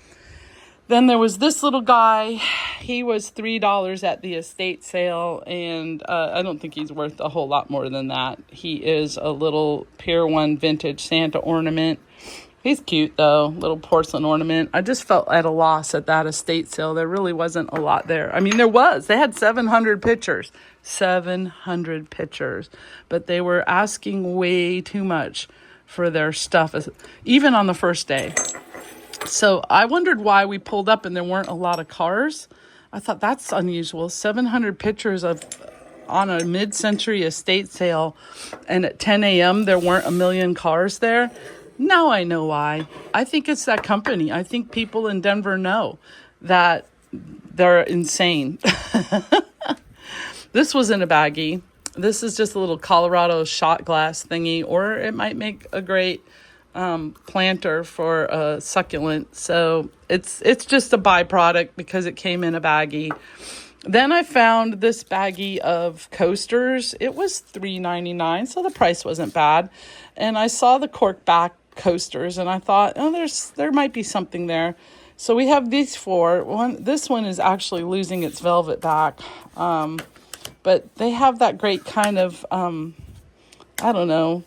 Then there was this little guy. He was $3 at the estate sale, and I don't think he's worth a whole lot more than that. He is a little Pier 1 vintage Santa ornament. He's cute, though, little porcelain ornament. I just felt at a loss at that estate sale. There really wasn't a lot there. I mean, there was. They had 700 pictures. 700 pictures. But they were asking way too much for their stuff, even on the first day. So I wondered why we pulled up and there weren't a lot of cars. I thought that's unusual. 700 pictures on a mid-century estate sale, and at 10 a.m. there weren't a million cars there. Now I know why. I think it's that company. I think people in Denver know that they're insane. This was in a baggie. This is just a little Colorado shot glass thingy, or it might make a great planter for a succulent. So it's just a byproduct because it came in a baggie. Then I found this baggie of coasters. It was $3.99, so the price wasn't bad. And I saw the cork back coasters, and I thought, oh, there might be something there. So we have these 4. This one is actually losing its velvet back, but they have that great kind of I don't know,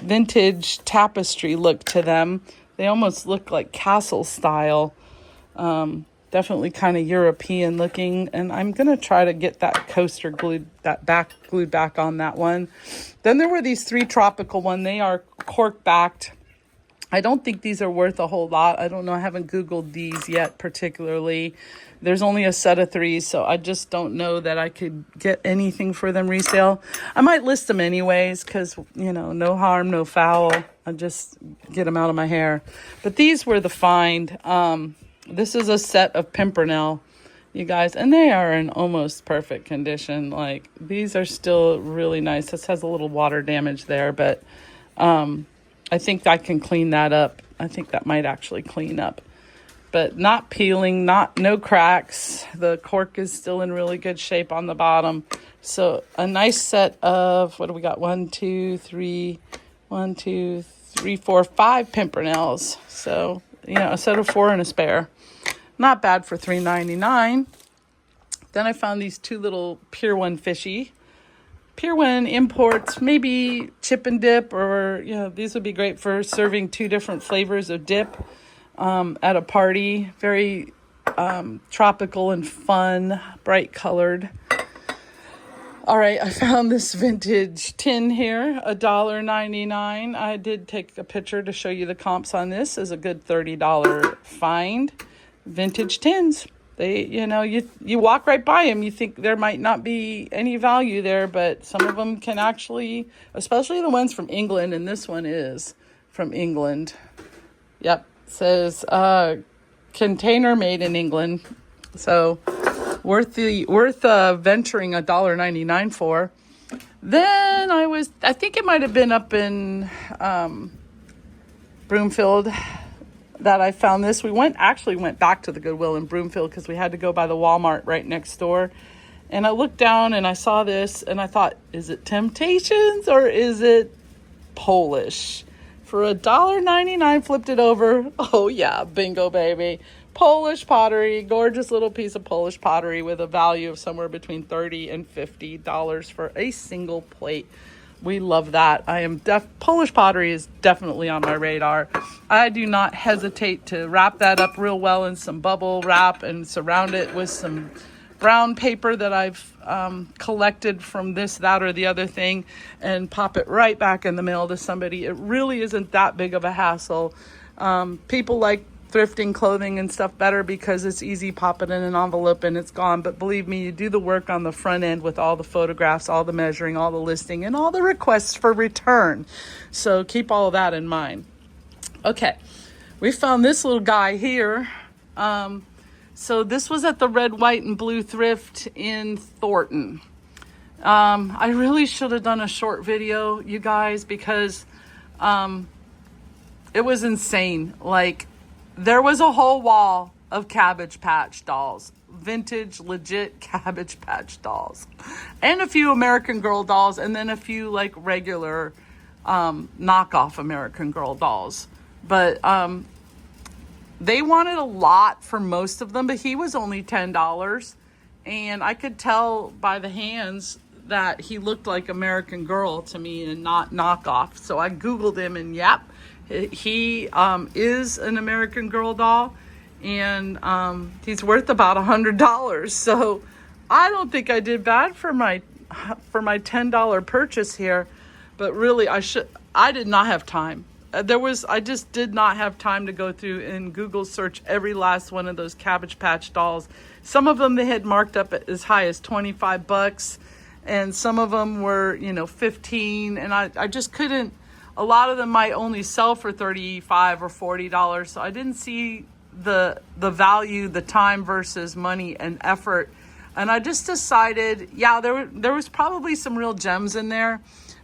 vintage tapestry look to them. They almost look like castle style. Definitely kind of European looking, and I'm gonna try to get that coaster glued back on that one. Then there were these 3 tropical one. They are cork backed. I don't think these are worth a whole lot. I don't know. I haven't Googled these yet particularly. There's only a set of 3, so I just don't know that I could get anything for them resale. I might list them anyways because, no harm, no foul. I just get them out of my hair. But these were the find. This is a set of Pimpernel, you guys, and they are in almost perfect condition. Like, these are still really nice. This has a little water damage there, but I think I can clean that up. I think that might actually clean up. But not peeling, no cracks. The cork is still in really good shape on the bottom. So a nice set of, what do we got? 1, 2, 3, 4, 5 Pimpernels. So, a set of 4 and a spare. Not bad for $3.99. Then I found these 2 little Pier 1 fishy. Pier 1 imports, maybe chip and dip, or, these would be great for serving 2 different flavors of dip at a party. Very tropical and fun, bright colored. All right, I found this vintage tin here, $1.99. I did take a picture to show you the comps on this. Is a good $30 find. Vintage tins. They, you walk right by them. You think there might not be any value there, but some of them can actually, especially the ones from England, and this one is from England. Yep, it says container made in England. So worth venturing $1.99 for. Then I think it might have been up in Broomfield that I found this. We went back to the Goodwill in Broomfield because we had to go by the Walmart right next door. And I looked down and I saw this and I thought, is it Temptations or is it Polish? For $1.99, flipped it over. Oh yeah, bingo baby. Polish pottery, gorgeous little piece of Polish pottery with a value of somewhere between $30 and $50 for a single plate. We love that. Polish pottery is definitely on my radar. I do not hesitate to wrap that up real well in some bubble wrap and surround it with some brown paper that I've collected from this, that, or the other thing, and pop it right back in the mail to somebody. It really isn't that big of a hassle. People like thrifting clothing and stuff better because it's easy. Pop it in an envelope and it's gone. But believe me, you do the work on the front end with all the photographs, all the measuring, all the listing, and all the requests for return. So keep all of that in mind. Okay, we found this little guy here. So this was at the Red, White, and Blue Thrift in Thornton. I really should have done a short video, you guys, because it was insane. Like, there was a whole wall of Cabbage Patch dolls. Vintage, legit Cabbage Patch dolls. And a few American Girl dolls, and then a few, like, regular knockoff American Girl dolls. But they wanted a lot for most of them, but he was only $10. And I could tell by the hands that he looked like American Girl to me and not knockoff. So I Googled him, and yep, he is an American Girl doll, and he's worth about $100. So I don't think I did bad for my $10 purchase here, but really I did not have time. I just did not have time to go through and Google search every last one of those Cabbage Patch dolls. Some of them they had marked up at as high as $25, and some of them were, $15, and I just couldn't. A lot of them might only sell for $35 or $40, so I didn't see the value, the time versus money and effort. And I just decided, there was probably some real gems in there,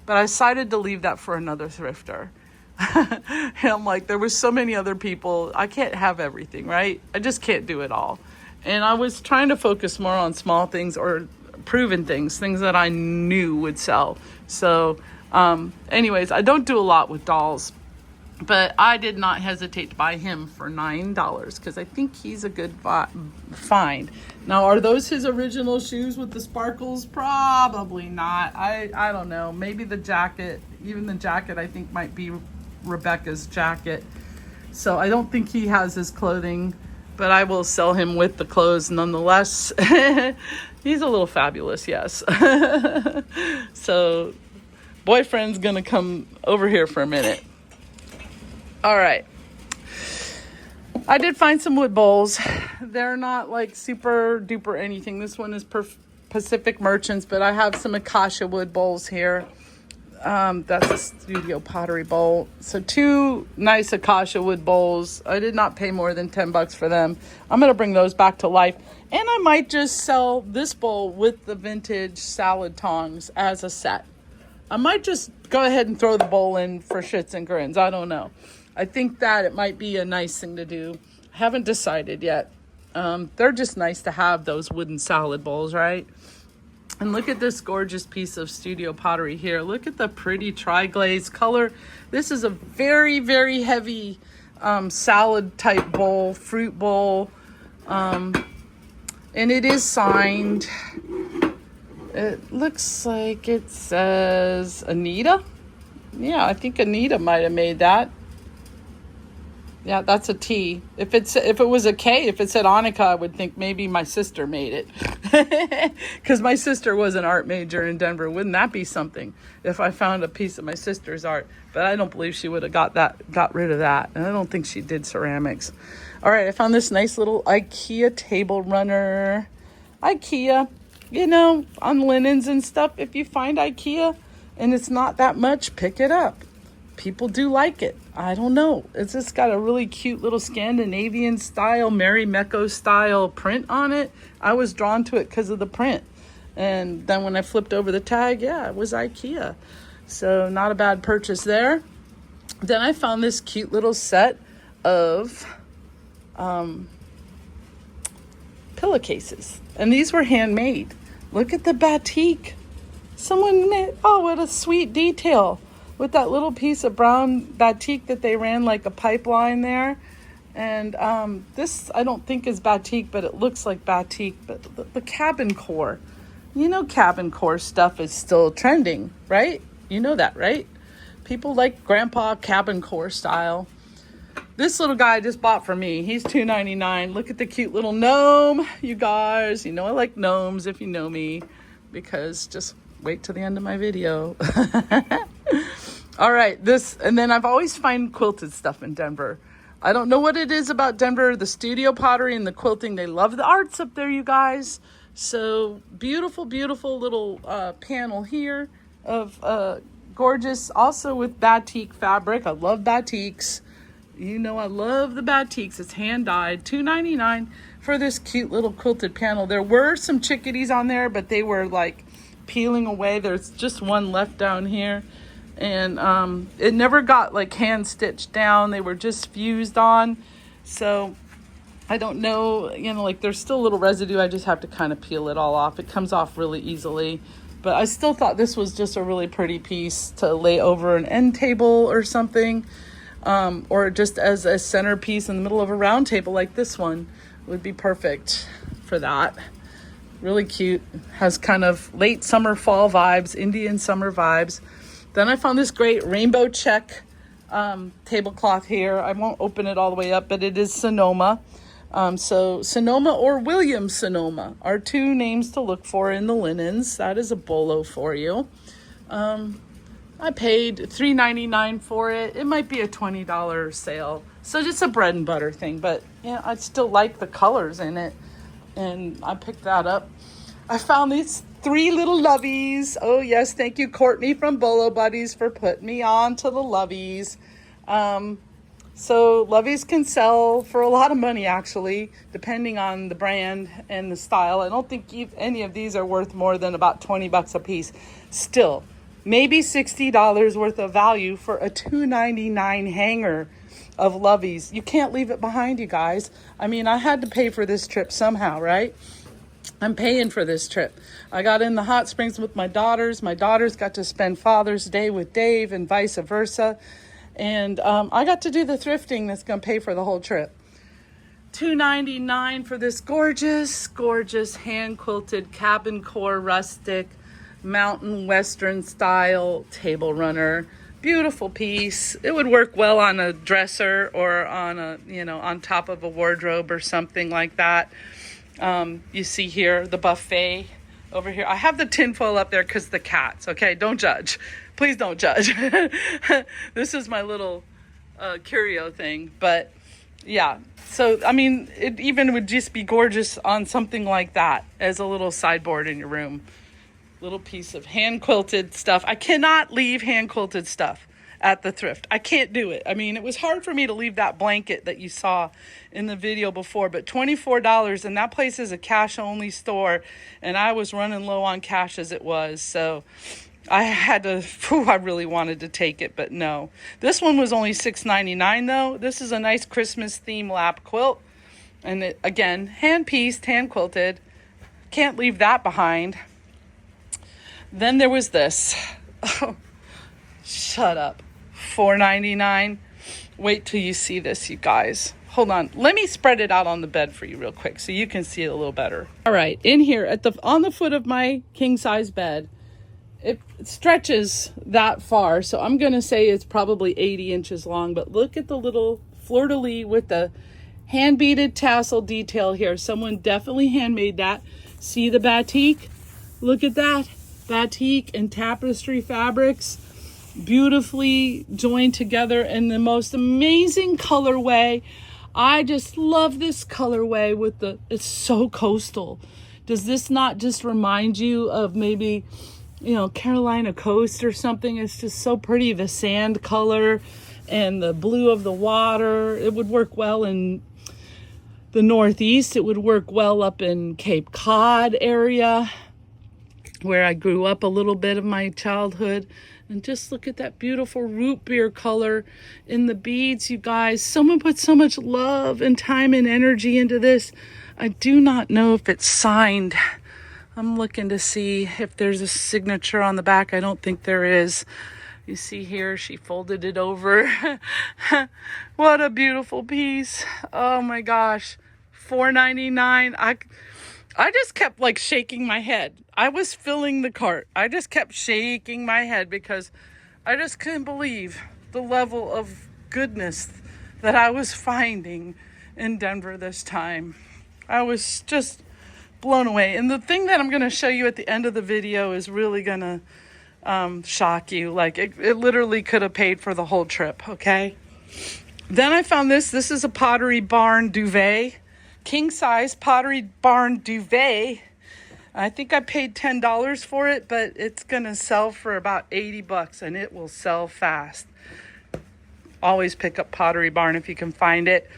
but I decided to leave that for another thrifter. And I'm like, there was so many other people. I can't have everything, right? I just can't do it all. And I was trying to focus more on small things or proven things that I knew would sell. So anyways, I don't do a lot with dolls, but I did not hesitate to buy him for $9 because I think he's a good find. Now, are those his original shoes with the sparkles? Probably not. I don't know. Maybe the jacket, even the jacket I think might be Rebecca's jacket. So I don't think he has his clothing, but I will sell him with the clothes nonetheless. He's a little fabulous, yes. So boyfriend's gonna come over here for a minute. All right. I did find some wood bowls. They're not like super duper anything. This one is Pacific Merchants, but I have some Acacia wood bowls here. That's a studio pottery bowl. So 2 nice Acacia wood bowls. I did not pay more than $10 for them. I'm going to bring those back to life. And I might just sell this bowl with the vintage salad tongs as a set. I might just go ahead and throw the bowl in for shits and grins. I don't know. I think that it might be a nice thing to do. I haven't decided yet. They're just nice to have, those wooden salad bowls, right? And look at this gorgeous piece of studio pottery here. Look at the pretty tri-glaze color. This is a very, very heavy salad type bowl, fruit bowl. And it is signed. It looks like it says Anita. Yeah, I think Anita might have made that. Yeah, that's a T. If it was a K, if it said Annika, I would think maybe my sister made it. Because my sister was an art major in Denver. Wouldn't that be something if I found a piece of my sister's art? But I don't believe she would have got rid of that. And I don't think she did ceramics. All right, I found this nice little IKEA table runner. IKEA, on linens and stuff, if you find IKEA and it's not that much, pick it up. People do like it. I don't know. It's just got a really cute little Scandinavian style, Marimekko style print on it. I was drawn to it because of the print. And then when I flipped over the tag, it was IKEA. So not a bad purchase there. Then I found this cute little set of pillowcases. And these were handmade. Look at the batik. Someone made, what a sweet detail. With that little piece of brown batik that they ran like a pipeline there. And this I don't think is batik, but it looks like batik. But the cabin core. Cabin core stuff is still trending, right? You know that, right? People like grandpa cabin core style. This little guy I just bought for me. He's $2.99. Look at the cute little gnome, you guys. You know I like gnomes if you know me, because just wait till the end of my video. All right, and then I've always find quilted stuff in Denver. I don't know what it is about Denver, the studio pottery and the quilting. They love the arts up there, you guys. So beautiful, beautiful little panel here of gorgeous, also with batik fabric. I love batiks. You know I love the batiks. It's hand dyed. $2.99 for this cute little quilted panel. There were some chickadees on there, but they were like peeling away. There's just one left down here. And it never got like hand stitched down. They were just fused on. So I don't know, you know, like there's still a little residue. I just have to kind of peel it all off. It comes off really easily. But I still thought this was just a really pretty piece to lay over an end table or something. Or just as a centerpiece in the middle of a round table like this one would be perfect for that. Really cute. Has kind of late summer, fall vibes, Indian summer vibes. Then I found this great rainbow check tablecloth here. I won't open it all the way up, but it is Sonoma. So Sonoma or Williams Sonoma are two names to look for in the linens. That is a bolo for you. I paid $3.99 for it. It might be a $20 sale. So just a bread and butter thing. But yeah, I still like the colors in it. And I picked that up. I found these 3 little loveys. Oh yes, thank you Courtney from Bolo Buddies for putting me on to the loveys. So loveys can sell for a lot of money actually, depending on the brand and the style. I don't think any of these are worth more than about 20 bucks a piece. Still, maybe $60 worth of value for a $2.99 hanger of loveys. You can't leave it behind, you guys. I mean, I had to pay for this trip somehow, right? I'm paying for this trip. I got in the hot springs with my daughters. My daughters got to spend Father's Day with Dave and vice versa. And I got to do the thrifting that's going to pay for the whole trip. $2.99 for this gorgeous, gorgeous hand-quilted cabin core rustic mountain western style table runner. Beautiful piece. It would work well on a dresser or on a, you know, on top of a wardrobe or something like that. You see here the buffet over here. I have the tinfoil up there because the cats. Okay, don't judge. Please don't judge. This is my little curio thing. But yeah, so I mean, it even would just be gorgeous on something like that as a little sideboard in your room. Little piece of hand quilted stuff. I cannot leave hand quilted stuff at the thrift. I can't do it. I mean, it was hard for me to leave that blanket that you saw in the video before, but $24, and that place is a cash only store, and I was running low on cash as it was. So I had to, I really wanted to take it, but no. This one was only $6.99 though. This is a nice Christmas theme lap quilt. And it, again, hand pieced, hand quilted. Can't leave that behind. Then there was this. Oh, shut up. $4.99. Wait till you see this, you guys. Hold on. Let me spread it out on the bed for you real quick so you can see it a little better. All right. In here on the foot of my king size bed, it stretches that far. So I'm going to say it's probably 80 inches long. But look at the little fleur-de-lis with the hand beaded tassel detail here. Someone definitely handmade that. See the batik? Look at that. Batik and tapestry fabrics beautifully joined together in the most amazing colorway. I just love this colorway with it's so coastal. Does this not just remind you of maybe, you know, Carolina coast or something? It's just so pretty. The sand color and the blue of the water. It would work well in the Northeast. It would work well up in Cape Cod area, where I grew up a little bit of my childhood. And just look at that beautiful root beer color in the beads, you guys. Someone put so much love and time and energy into this. I do not know if it's signed. I'm looking to see if there's a signature on the back. I don't think there is. You see here, she folded it over. What a beautiful piece. Oh my gosh. $4.99. I just kept like shaking my head. I was filling the cart. I just kept shaking my head because I just couldn't believe the level of goodness that I was finding in Denver this time. I was just blown away. And the thing that I'm going to show you at the end of the video is really going to shock you. Like it literally could have paid for the whole trip, okay? Then I found this. This is a Pottery Barn duvet. King size Pottery Barn duvet. I think I paid $10 for it, but it's going to sell for about $80 and it will sell fast. Always pick up Pottery Barn if you can find it.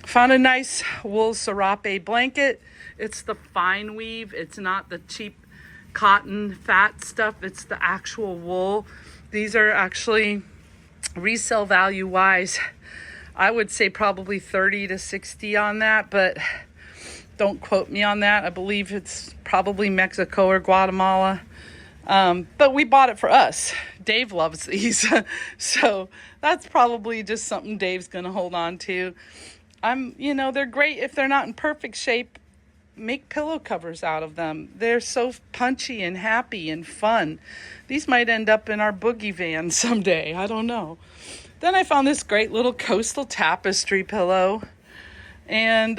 Found a nice wool serape blanket. It's the fine weave. It's not the cheap cotton fat stuff. It's the actual wool. These are actually resale value wise. I would say probably 30 to 60 on that, but don't quote me on that. I believe it's probably Mexico or Guatemala. But we bought it for us. Dave loves these. So that's probably just something Dave's going to hold on to. They're great if they're not in perfect shape. Make pillow covers out of them. They're so punchy and happy and fun. These might end up in our boogie van someday. I don't know. Then I found this great little coastal tapestry pillow. And,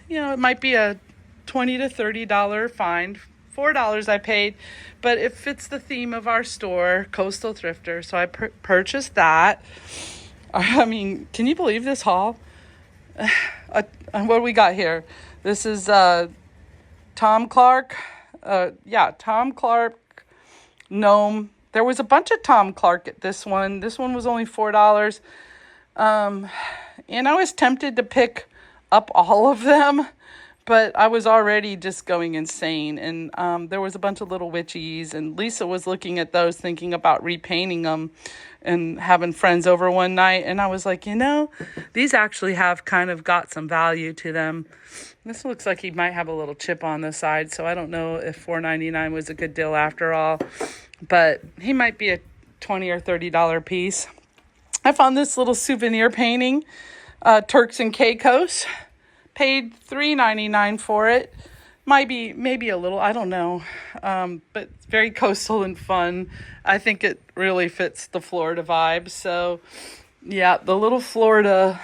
it might be a $20 to $30 find. $4 I paid, but it fits the theme of our store, Coastal Thrifter. So I purchased that. I mean, can you believe this haul? What do we got here? This is Tom Clark. Tom Clark gnome. There was a bunch of Tom Clark at this one. This one was only $4. And I was tempted to pick up all of them, but I was already just going insane. And there was a bunch of little witchies, and Lisa was looking at those, thinking about repainting them and having friends over one night. And I was like, these actually have kind of got some value to them. This looks like he might have a little chip on the side, so I don't know if $4.99 was a good deal after all, but he might be a $20 or $30 piece. I found this little souvenir painting, Turks and Caicos. Paid $3.99 for it. Maybe a little, I don't know. But very coastal and fun. I think it really fits the Florida vibe. So, yeah, the little Florida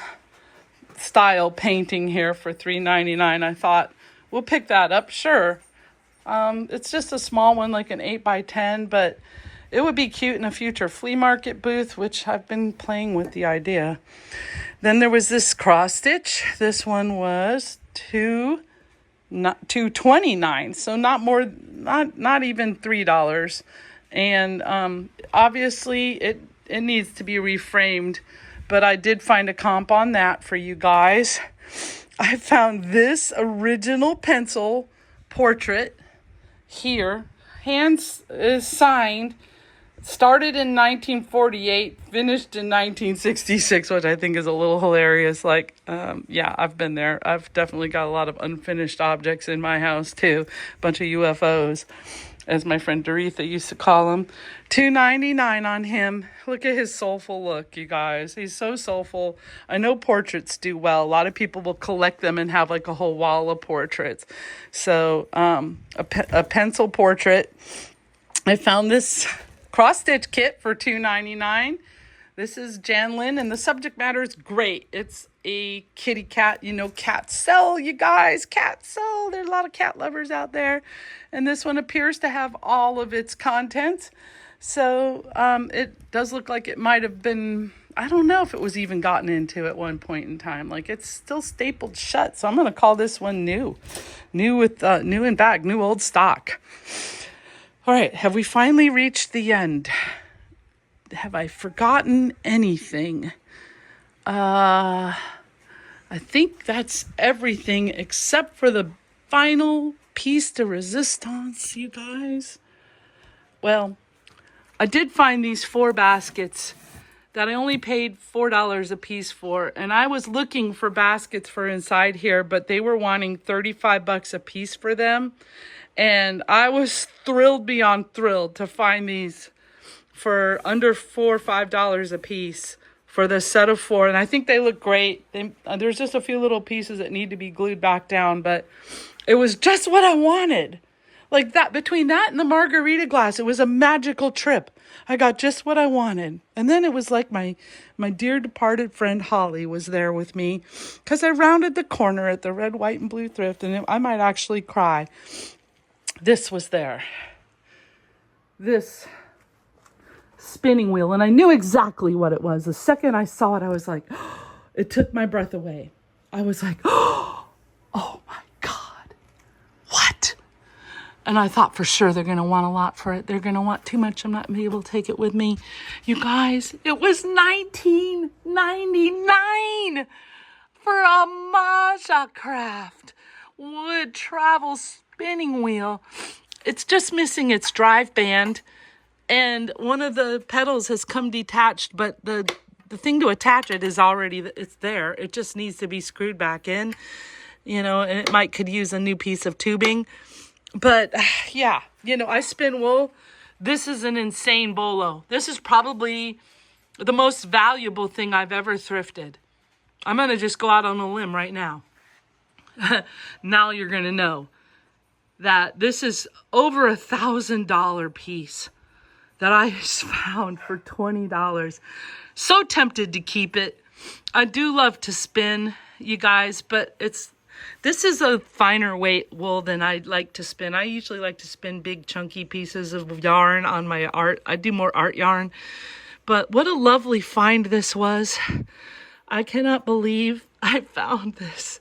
style painting here for $3.99. I thought, we'll pick that up, sure. It's just a small one, like an 8x10, but it would be cute in a future flea market booth, which I've been playing with the idea. Then there was this cross stitch. This one was $2.29, so not even $3. And obviously it needs to be reframed, but I did find a comp on that for you guys. I found this original pencil portrait here, hands is signed. Started in 1948, finished in 1966, which I think is a little hilarious. I've been there. I've definitely got a lot of unfinished objects in my house, too. A bunch of UFOs, as my friend Doretha used to call them. $2.99 on him. Look at his soulful look, you guys. He's so soulful. I know portraits do well. A lot of people will collect them and have like a whole wall of portraits. So a pencil portrait. I found this cross-stitch kit for $2.99. This is Jan Lynn, and the subject matter is great. It's a kitty cat. Cats sell, you guys. Cats sell. There's a lot of cat lovers out there. And this one appears to have all of its contents. So it does look like it might have been, I don't know if it was even gotten into at one point in time. Like, it's still stapled shut. So I'm going to call this one new. New in bag, new old stock. All right, have we finally reached the end? Have I forgotten anything? I think that's everything except for the final piece de resistance, you guys. Well, I did find these 4 baskets that I only paid $4 a piece for, and I was looking for baskets for inside here, but they were wanting $35 a piece for them. And I was thrilled beyond thrilled to find these for under $4 or $5 a piece for the set of 4. And I think they look great. There's just a few little pieces that need to be glued back down, but it was just what I wanted. Like that, between that and the margarita glass, it was a magical trip. I got just what I wanted. And then it was like my dear departed friend Holly was there with me because I rounded the corner at the red, white, and blue thrift, and I might actually cry. This was there. This spinning wheel, and I knew exactly what it was. The second I saw it, I was like, it took my breath away. I was like, oh my God, what? And I thought for sure they're going to want a lot for it. They're going to want too much. I'm not going to be able to take it with me. You guys, it was $19.99 for a Maja Craft wood travel spinning wheel. It's just missing its drive band. And one of the pedals has come detached, but the thing to attach it is already, it's there. It just needs to be screwed back in, and it could use a new piece of tubing. But yeah, I spin wool. This is an insane bolo. This is probably the most valuable thing I've ever thrifted. I'm going to just go out on a limb right now. Now you're going to know that this is over $1,000 piece that I found for $20. So tempted to keep it. I do love to spin, you guys, but this is a finer weight wool than I like to spin. I usually like to spin big chunky pieces of yarn on my art. I do more art yarn. But what a lovely find this was. I cannot believe I found this.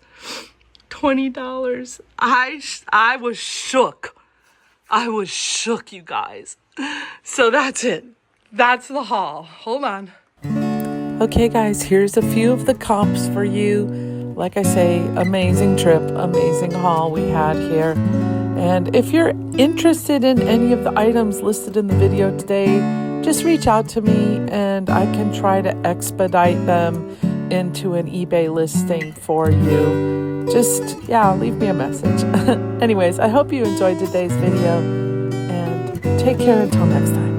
$20. I was shook. I was shook, you guys. So that's it. That's the haul. Hold on. Okay, guys, here's a few of the comps for you. Like I say, amazing trip, amazing haul we had here. And if you're interested in any of the items listed in the video today, just reach out to me and I can try to expedite them into an eBay listing for you. Just, leave me a message. Anyways, I hope you enjoyed today's video and take care until next time.